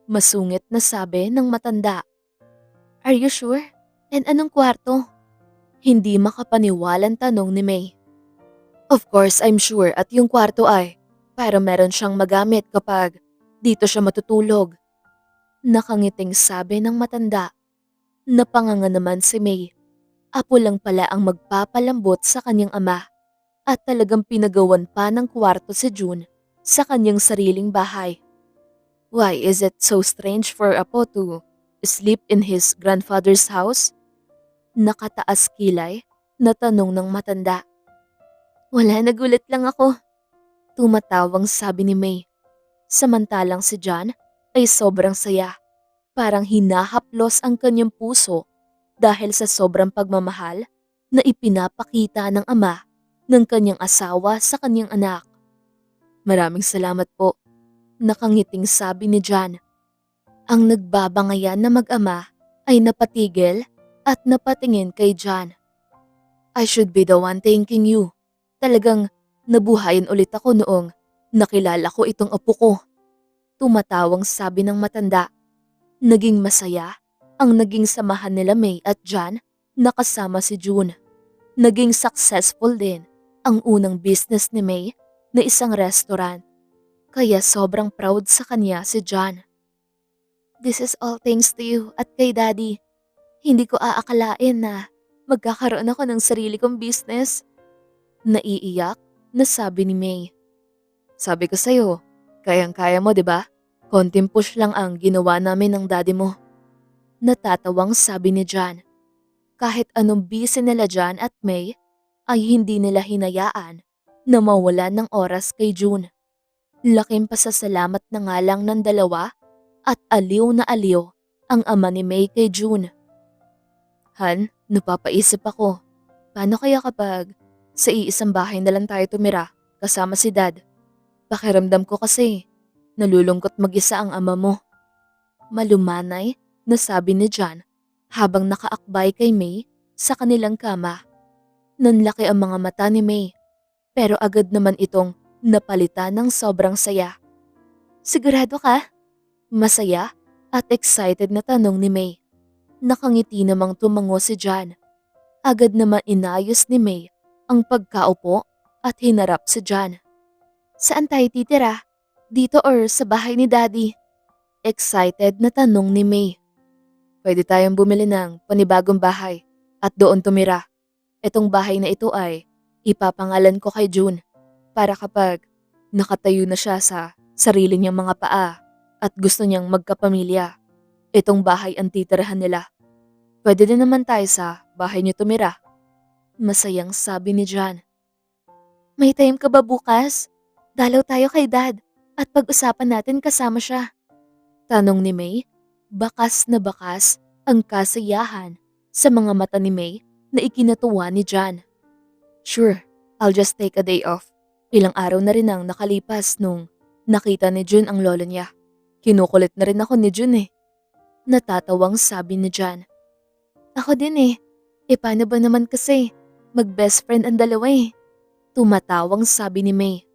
Masungit na sabi ng matanda. Are you sure? And anong kwarto? Hindi makapaniwalang tanong ni May. Of course, I'm sure at yung kwarto ay para meron siyang magamit kapag dito siya matutulog. Nakangiting sabi ng matanda. Napanganga naman si May. Apo lang pala ang magpapalambot sa kanyang ama at talagang pinagawan pa ng kwarto si June sa kanyang sariling bahay. Why is it so strange for Apo to sleep in his grandfather's house? Nakataas kilay na tanong ng matanda. Wala, nagulat lang ako. Tumatawang sabi ni May. Samantalang si John ay sobrang saya. Parang hinahaplos ang kanyang puso dahil sa sobrang pagmamahal na ipinapakita ng ama ng kanyang asawa sa kanyang anak. Maraming salamat po. Nakangiting sabi ni John. Ang nagbabangayan na mag-ama ay napatigil at napatingin kay John. I should be the one thanking you. Talagang nabuhayan ulit ako noong nakilala ko itong apo ko. Tumatawang sabi ng matanda. Naging masaya ang naging samahan nila May at John na kasama si June. Naging successful din ang unang business ni May na isang restaurant. Kaya sobrang proud sa kanya si John. This is all thanks to you at kay Daddy. Hindi ko aakalain na magkakaroon ako ng sarili kong business. Naiiyak na sabi ni May. Sabi ko sa'yo, kayang-kaya mo 'di ba? Konting push lang ang ginawa namin ng daddy mo. Natatawang sabi ni John. Kahit anong busy nila John at May, ay hindi nila hinayaan na mawalan ng oras kay June. Laking pasasalamat na nga lang ng dalawa at aliw na aliw ang ama ni May kay June. Han, napapaisip ako. Paano kaya kapag sa iisang bahay na lang tayo tumira kasama si Dad? Pakiramdam ko kasi nalulungkot mag-isa ang ama mo. Malumanay na sabi ni John habang nakaakbay kay May sa kanilang kama. Nanlaki ang mga mata ni May pero agad naman itong napalitan ng sobrang saya. Sigurado ka? Masaya at excited na tanong ni May. Nakangiti namang tumango si John. Agad naman inayos ni May ang pagkaupo at hinarap si John. Saan tayo titira? Dito or sa bahay ni Daddy? Excited na tanong ni May. Pwede tayong bumili ng panibagong bahay at doon tumira. Itong bahay na ito ay ipapangalan ko kay June para kapag nakatayo na siya sa sarili niyang mga paa at gusto niyang magkapamilya, itong bahay ang titirahan nila. Pwede din naman tayo sa bahay niyo tumira. Masayang sabi ni John. May time ka ba bukas? Dalaw tayo kay Dad at pag-usapan natin kasama siya. Tanong ni May, bakas na bakas ang kasiyahan sa mga mata ni May na ikinatuwa ni John. Sure, I'll just take a day off. Ilang araw na rin ang nakalipas nung nakita ni June ang lolo niya. Kinukulit na rin ako ni June eh. Natatawang sabi ni John. Ako din eh. E paano ba naman kasi? Mag-best friend ang dalawa eh. Tumatawang sabi ni May.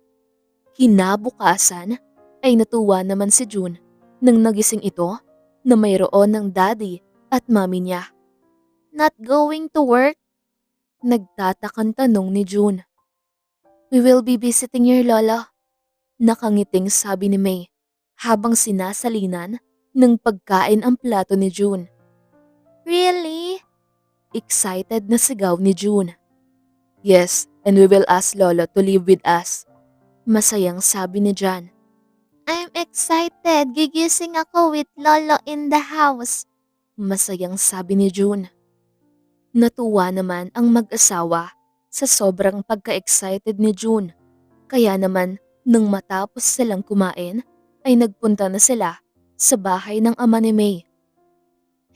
Kinabukasan ay natuwa naman si June nang nagising ito na mayroon ng daddy at mami niya. Not going to work? Nagtatakang tanong ni June. We will be visiting your lolo. Nakangiting sabi ni May habang sinasalinan ng pagkain ang plato ni June. Really? Excited na sigaw ni June. Yes, and we will ask Lolo to live with us. Masayang sabi ni John. I'm excited. Gigising ako with Lolo in the house. Masayang sabi ni June. Natuwa naman ang mag-asawa sa sobrang pagka-excited ni June. Kaya naman, nang matapos silang kumain, ay nagpunta na sila sa bahay ng ama ni May.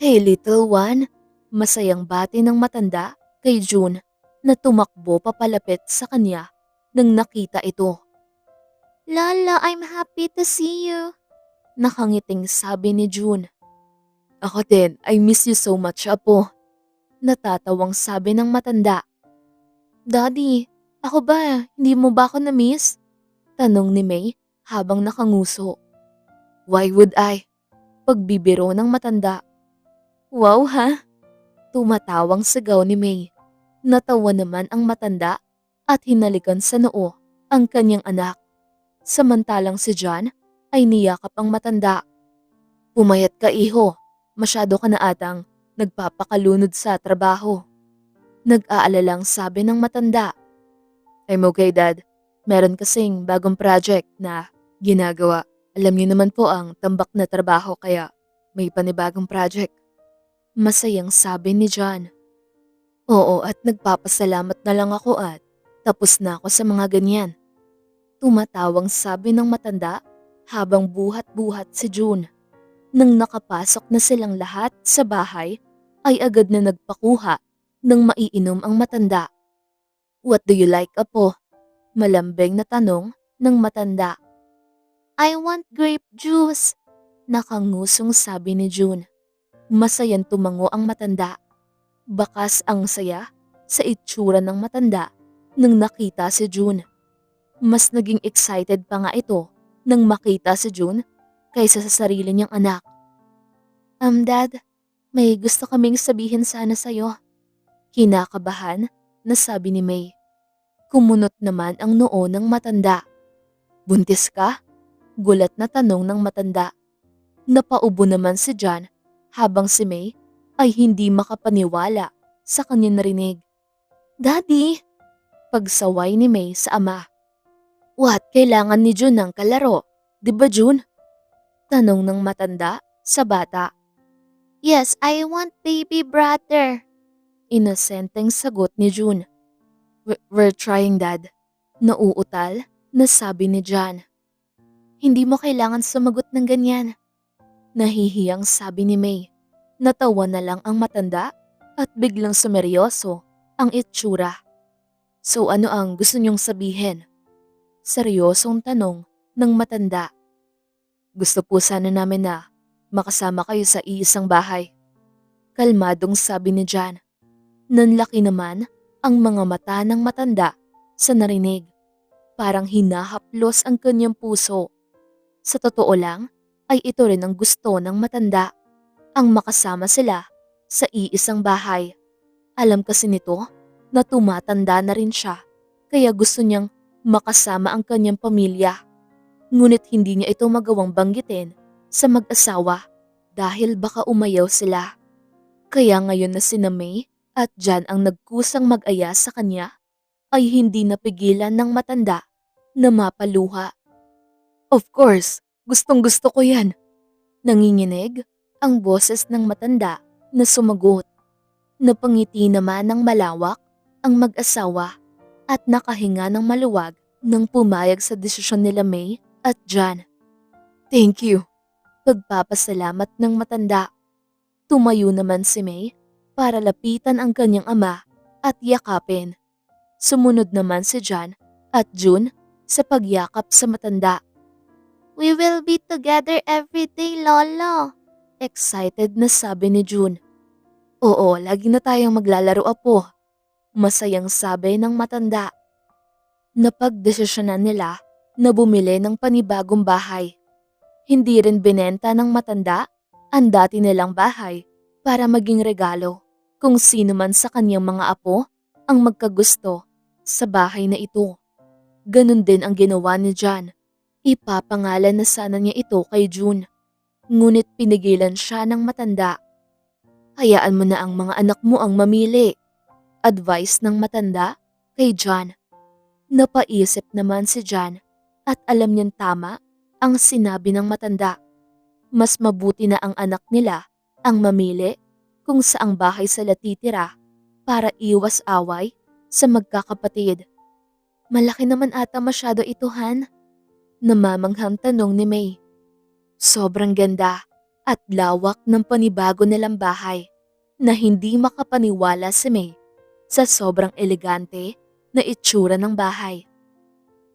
Hey little one, masayang bati ng matanda kay June na tumakbo papalapit sa kanya nang nakita ito. Lala, I'm happy to see you. Nakangiting sabi ni June. Ako din, I miss you so much, Apo. Natatawang sabi ng matanda. Daddy, ako ba? Hindi mo ba ako na-miss? Tanong ni May habang nakanguso. Why would I? Pagbibiro ng matanda. Wow ha? Tumatawang sigaw ni May. Natawa naman ang matanda at hinalikan sa noo ang kanyang anak. Samantalang si John ay niyakap ang matanda. Pumayat ka iho, masyado ka na atang nagpapakalunod sa trabaho. Nag-aalalang sabi ng matanda. I'm okay, Dad. Meron kasing bagong project na ginagawa. Alam niyo naman po ang tambak na trabaho kaya may panibagong project. Masayang sabi ni John. Oo, at nagpapasalamat na lang ako at tapos na ako sa mga ganyan. Tumatawang sabi ng matanda habang buhat-buhat si June. Nang nakapasok na silang lahat sa bahay, ay agad na nagpakuha ng maiinom ang matanda. What do you like, Apo? Malambing na tanong ng matanda. I want grape juice, nakangusong sabi ni June. Masayang tumango ang matanda. Bakas ang saya sa itsura ng matanda nang nakita si June. Mas naging excited pa nga ito nang makita si June kaysa sa sarili niyang anak. Dad, may gusto kaming sabihin sana sa'yo. Kinakabahan na sabi ni May. Kumunot naman ang noo ng matanda. Buntis ka? Gulat na tanong ng matanda. Napaubo naman si John habang si May ay hindi makapaniwala sa kanyang narinig. Daddy! Pagsaway ni May sa ama. What? Kailangan ni June ng kalaro, di ba June? Tanong ng matanda sa bata. Yes, I want baby brother. Inosenteng sagot ni June. We're trying, Dad. Nauutal na sabi ni John. Hindi mo kailangan sumagot ng ganyan. Nahihiyang sabi ni May. Natawa na lang ang matanda at biglang sumeryoso ang itsura. So ano ang gusto niyong sabihin? Seryosong tanong ng matanda. Gusto po sana namin na makasama kayo sa iisang bahay. Kalmadong sabi ni John. Nanlaki naman ang mga mata ng matanda sa narinig. Parang hinahaplos ang kanyang puso. Sa totoo lang, ay ito rin ang gusto ng matanda. Ang makasama sila sa iisang bahay. Alam kasi nito na tumatanda na rin siya, kaya gusto niyang makasama ang kanyang pamilya. Ngunit hindi niya ito magawang banggitin sa mag-asawa dahil baka umayaw sila. Kaya ngayon na sina May at John ang nagkusang mag-aya sa kanya, ay hindi napigilan ng matanda na mapaluha. Of course, gustong-gusto ko yan. Nanginginig ang boses ng matanda na sumagot. Napangiti naman ng malawak ang mag-asawa at nakahinga ng maluwag nang pumayag sa desisyon nila May at John. Thank you. Pagpapasalamat ng matanda. Tumayo naman si May para lapitan ang kanyang ama at yakapin. Sumunod naman si John at June sa pagyakap sa matanda. We will be together every day, Lolo. Excited na sabi ni June. Oo, lagi na tayong maglalaro, Apo. Masayang sabi ng matanda. Napagdesisyonan nila na bumili ng panibagong bahay. Hindi rin binenta ng matanda ang dati nilang bahay para maging regalo kung sino man sa kanyang mga apo ang magkagusto sa bahay na ito. Ganon din ang ginawa ni John. Ipapangalan na sana niya ito kay June. Ngunit pinigilan siya ng matanda. Hayaan mo na ang mga anak mo ang mamili. Advice ng matanda kay John. Napaisip naman si John at alam niyang tama ang sinabi ng matanda. Mas mabuti na ang anak nila ang mamili kung saang bahay sila titira para iwas away sa magkakapatid. Malaki naman ata masyado ito, Han? Namamanghang tanong ni May. Sobrang ganda at lawak ng panibago nilang bahay na hindi makapaniwala si May sa sobrang elegante na itsura ng bahay.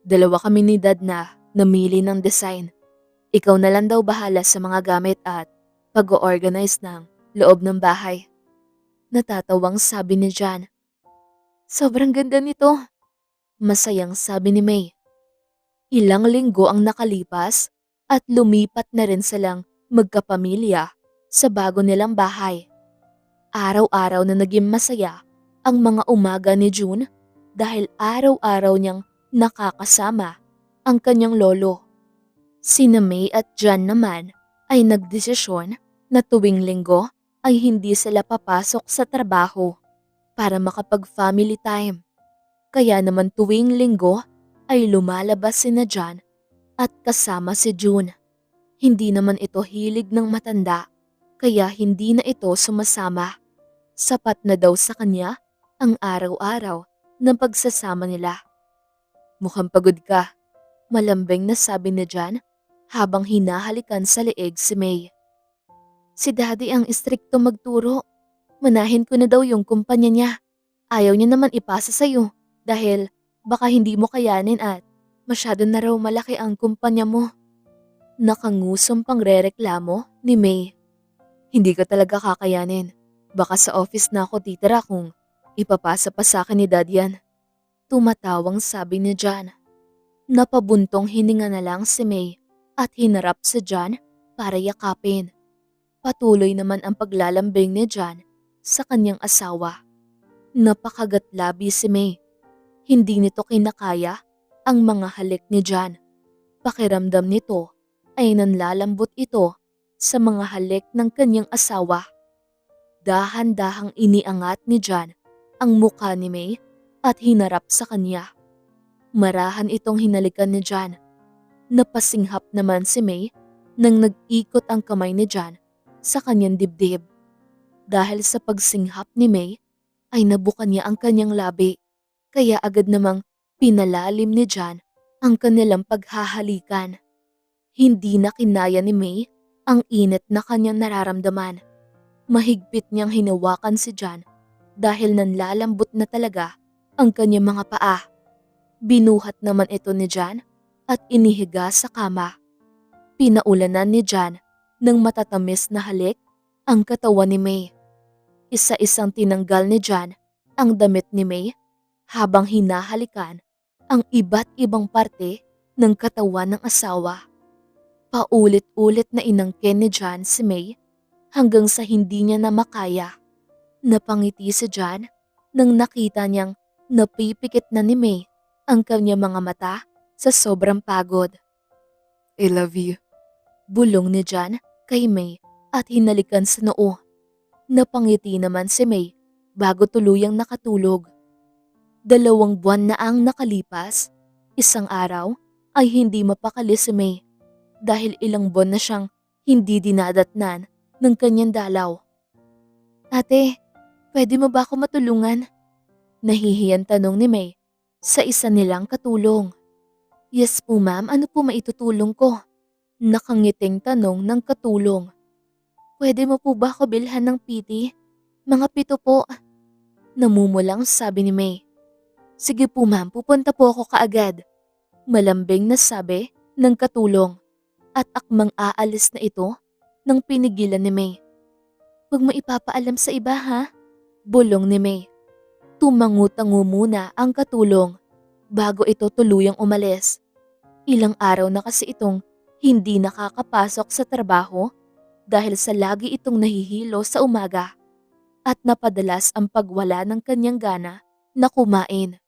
Dalawa kami ni Dad na namili ng design. Ikaw na lang daw bahala sa mga gamit at pag-organize ng loob ng bahay. Natatawang sabi ni Jan. Sobrang ganda nito. Masayang sabi ni May. Ilang linggo ang nakalipas at lumipat na rin silang magkapamilya sa bago nilang bahay. Araw-araw na naging masaya ang mga umaga ni June dahil araw-araw niyang nakakasama ang kanyang lolo. Sina May at Jan naman ay nagdesisyon na tuwing linggo ay hindi sila papasok sa trabaho para makapag-family time. Kaya naman tuwing linggo ay lumalabas sina Jan at kasama si June. Hindi naman ito hilig ng matanda kaya hindi na ito sumasama. Sapat na daw sa kanya ang araw-araw ng pagsasama nila. Mukhang pagod ka, malambing na sabi ni Jan habang hinahalikan sa leeg si May. Si Daddy ang istrikto magturo. Manahin ko na daw yung kumpanya niya. Ayaw niya naman ipasa sa'yo dahil baka hindi mo kayanin at masyado na raw malaki ang kumpanya mo. Nakangusong pangrereklamo ni May. Hindi ka talaga kakayanin. Baka sa office na ako titira kung ipapasa pa sa akin ni Dad yan. Tumatawang sabi ni Jan. Napabuntong hininga na lang si May at hinarap si Jan para yakapin. Patuloy naman ang paglalambing ni Jan sa kanyang asawa. Napakagatlabi si May. Hindi nito kinakaya ang mga halik ni Jan. Pakiramdam nito ay nanlalambot ito sa mga halik ng kanyang asawa. Dahan-dahang iniangat ni Jan ang mukha ni May at hinarap sa kanya. Marahan itong hinalikan ni Jan. Napasinghap naman si May nang nag-ikot ang kamay ni Jan sa kanyang dibdib. Dahil sa pagsinghap ni May ay nabukan niya ang kanyang labi kaya agad namang pinalalim ni Jan ang kanilang paghahalikan. Hindi na kinaya ni May ang init na kanyang nararamdaman. Mahigpit niyang hinawakan si Jan dahil nanlalambot na talaga ang kanyang mga paa. Binuhat naman ito ni Jan at inihiga sa kama. Pinaulanan ni Jan ng matatamis na halik ang katawan ni May. Isa-isang tinanggal ni Jan ang damit ni May habang hinahalikan ang iba't ibang parte ng katawan ng asawa. Paulit-ulit na inangkin ni Jan si May hanggang sa hindi niya na makaya. Napangiti si Jan nang nakita niyang napipikit na ni May ang kanyang mga mata sa sobrang pagod. I love you. Bulong ni Jan kay May at hinalikan sa noo. Napangiti naman si May bago tuluyang nakatulog. 2 buwan na ang nakalipas. Isang araw ay hindi mapakali si May dahil ilang buwan na siyang hindi dinadatnan ng kanyang dalaw. Ate, pwede mo ba ako matulungan? Nahihiyan tanong ni May sa isa nilang katulong. Yes po ma'am, ano po maitutulong ko? Nakangiting tanong ng katulong. Pwede mo po ba ako bilhan ng PT? Mga 7 po. Namumulang sabi ni May. Sige po ma'am, pupunta po ako kaagad. Malambing na sabi ng katulong at akmang aalis na ito nang pinigilan ni May. Huwag mo ipapaalam sa iba ha? Bulong ni May. Tumangu-tangu muna ang katulong bago ito tuluyang umalis. Ilang araw na kasi itong hindi nakakapasok sa trabaho dahil sa lagi itong nahihilo sa umaga at napadalas ang pagwala ng kanyang gana na kumain.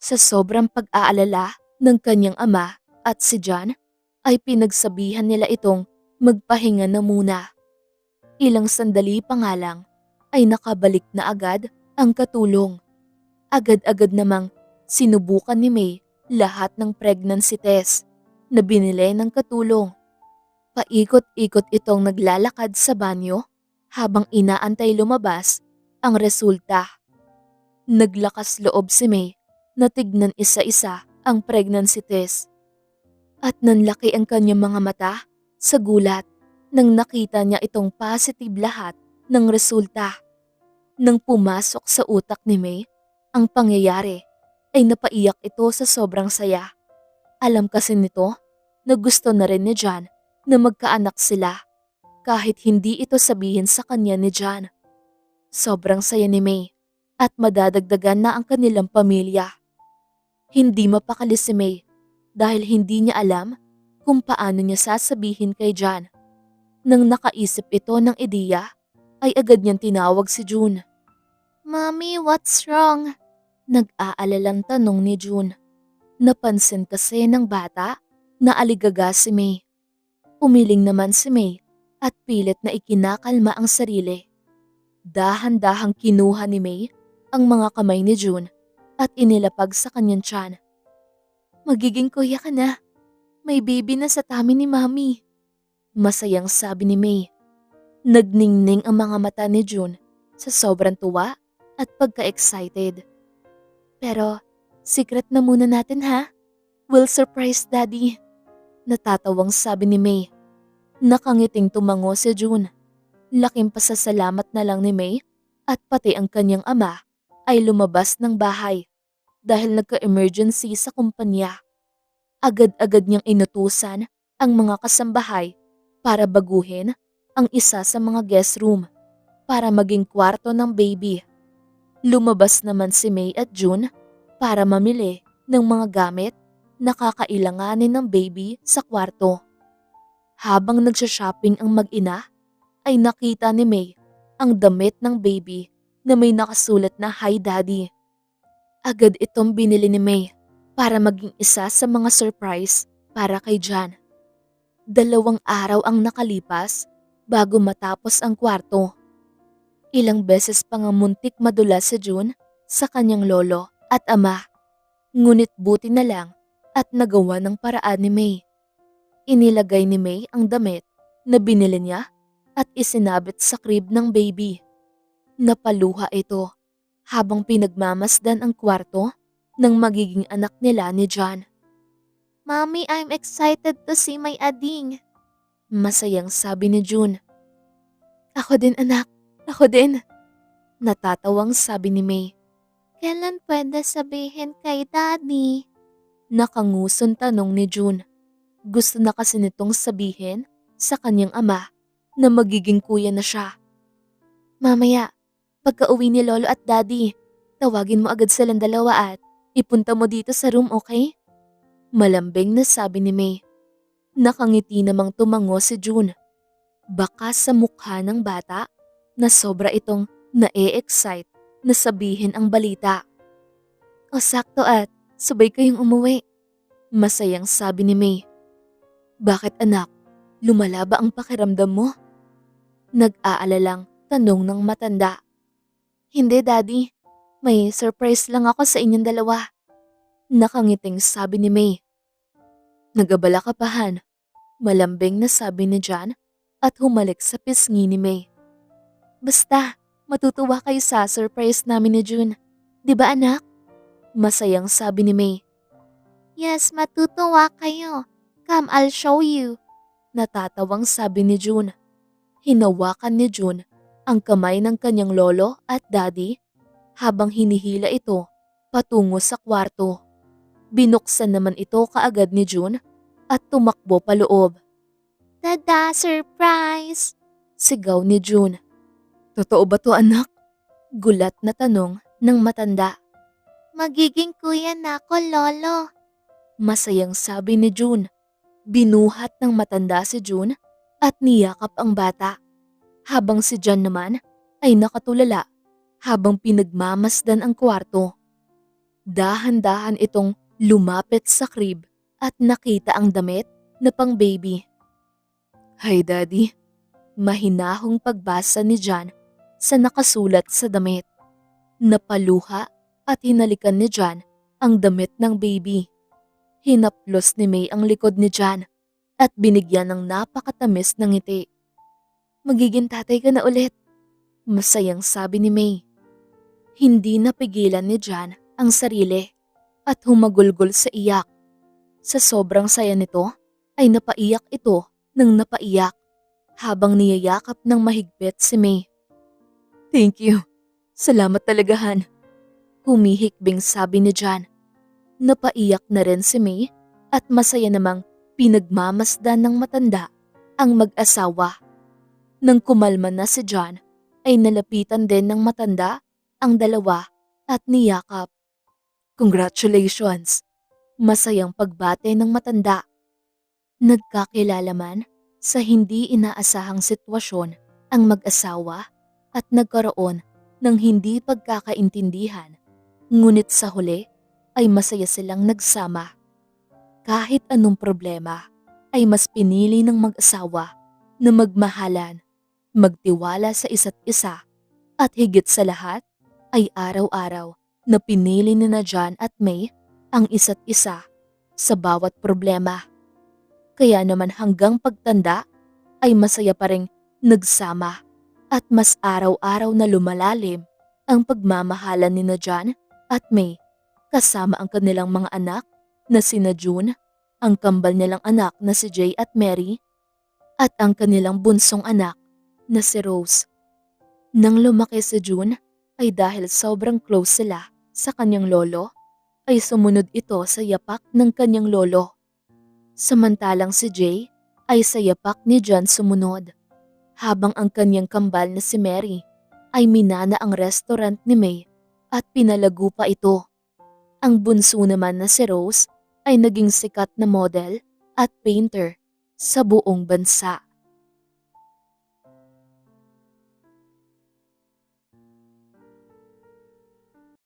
Sa sobrang pag-aalala ng kanyang ama at si John ay pinagsabihan nila itong magpahinga na muna. Ilang sandali pa nga lang ay nakabalik na agad ang katulong. Agad-agad namang sinubukan ni May lahat ng pregnancy test na binili ng katulong. Paikot-ikot itong naglalakad sa banyo habang inaantay lumabas ang resulta. Naglakas loob si May na tignan isa-isa ang pregnancy test. At nanlaki ang kanyang mga mata sa gulat nang nakita niya itong positive lahat ng resulta. Nang pumasok sa utak ni May ang pangyayari ay napaiyak ito sa sobrang saya. Alam kasi nito na gusto na rin ni John na magkaanak sila. kahit hindi ito sabihin sa kanya ni John. Sobrang saya ni May at madadagdagan na ang kanilang pamilya. Hindi mapakali si May dahil hindi niya alam kung paano niya sasabihin kay John. Nang nakaisip ito ng ideya, ay agad niyang tinawag si June. "Mommy, what's wrong?" Nag-aalalang tanong ni June. Napansin kasi ng bata na aligaga si May. Umiling naman si May at pilit na ikinakalma ang sarili. Dahan-dahang kinuha ni May ang mga kamay ni June at inilapag sa kanyang tiyan. "Magiging kuya ka na. May baby na sa tummy ni Mommy." Masayang sabi ni May. Nagningning ang mga mata ni June sa sobrang tuwa at pagka-excited. "Pero, secret na muna natin ha? We'll surprise Daddy." Natatawang sabi ni May. Nakangiting tumango si June. Laking pasasalamat na lang ni May at pati ang kanyang ama ay lumabas ng bahay dahil nagka-emergency sa kumpanya. Agad-agad niyang inutusan ang mga kasambahay para baguhin ang isa sa mga guest room para maging kwarto ng baby. Lumabas naman si May at June para mamili ng mga gamit na kakailanganin ng baby sa kwarto. Habang nagsha-shopping ang mag-ina, ay nakita ni May ang damit ng baby na may nakasulat na "Hi Daddy." Agad itong binili ni May para maging isa sa mga surprise para kay John. 2 araw ang nakalipas bago matapos ang kwarto. Ilang beses pa nga muntik madulas si June sa kanyang lolo at ama. Ngunit buti na lang at nagawa ng paraan ni May. Inilagay ni May ang damit na binili niya at isinabit sa crib ng baby. Napaluha ito habang pinagmamasdan ang kwarto ng magiging anak nila ni John. "Mommy, I'm excited to see my ading." Masayang sabi ni June. "Ako din anak, ako din." Natatawang sabi ni May. "Kailan pwede sabihin kay Daddy?" Nakanguson tanong ni June. Gusto na kasi nitong sabihin sa kanyang ama na magiging kuya na siya. "Mamaya, pagka-uwi ni Lolo at Daddy, tawagin mo agad silang dalawa at ipunta mo dito sa room, okay?" Malambing na sabi ni May. Nakangiti namang tumango si June. Baka sa mukha ng bata na sobra itong na-e-excite na sabihin ang balita. "O sakto at sabay kayong umuwi." Masayang sabi ni May. "Bakit anak? Lumala ba ang pakiramdam mo?" Nag-aalalang tanong ng matanda. "Hindi Daddy, may surprise lang ako sa inyong dalawa." Nakangiting sabi ni May. "Nag-abala ka pa Han?" Malambing na sabi ni John at humalik sa pisngi ni May. "Basta, matutuwa kayo sa surprise namin ni June. Di ba anak?" Masayang sabi ni May. "Yes, matutuwa kayo. Come, I'll show you." Natatawang sabi ni June. Hinawakan ni June ang kamay ng kanyang lolo at daddy habang hinihila ito patungo sa kwarto. Binuksan naman ito kaagad ni June at tumakbo paloob. "Dada, surprise!" Sigaw ni June. "Totoo ba to anak?" Gulat na tanong ng matanda. "Magiging kuya na ako, lolo." Masayang sabi ni June. Binuhat ng matanda si June at niyakap ang bata. Habang si John naman ay nakatulala habang pinagmamasdan ang kwarto. Dahan-dahan itong lumapit sa crib at nakita ang damit na pang baby. "Hi Daddy." Mahinahong pagbasa ni John sa nakasulat sa damit. Napaluha at hinalikan ni John ang damit ng baby. Hinaplos ni May ang likod ni John at binigyan ng napakatamis ng ngiti. "Magiging tatay ka na ulit." Masayang sabi ni May. Hindi napigilan ni John ang sarili at humagulgol sa iyak. Sa sobrang saya nito ay napaiyak ito ng napaiyak habang niyayakap ng mahigpit si May. "Thank you. Salamat talaga Han." Humihikbing sabi ni John. Napaiyak na rin si May at masaya namang pinagmamasdan ng matanda ang mag-asawa. Nang kumalma na si John, ay nalapitan din ng matanda ang dalawa at niyakap. Congratulations! Masayang pagbate ng matanda. Nagkakilala man sa hindi inaasahang sitwasyon ang mag-asawa at nagkaroon ng hindi pagkakaintindihan. Ngunit sa huli ay masaya silang nagsama. Kahit anong problema ay mas pinili ng mag-asawa na magmahalan, magtiwala sa isa't isa at higit sa lahat ay araw-araw na pinili ni na John at May ang isa't isa sa bawat problema. Kaya naman hanggang pagtanda ay masaya pa ring nagsama at mas araw-araw na lumalalim ang pagmamahalan ni na John at May kasama ang kanilang mga anak na sina June, ang kambal nilang anak na si Jay at Mary, at ang kanilang bunsong anak na si Rose. Nang lumaki si June ay dahil sobrang close sila sa kanyang lolo, ay sumunod ito sa yapak ng kanyang lolo. Samantalang si Jay ay sa yapak ni John sumunod, habang ang kanyang kambal na si Mary ay minana ang restaurant ni May at pinalago pa ito. Ang bunso naman na si Rose ay naging sikat na model at painter sa buong bansa.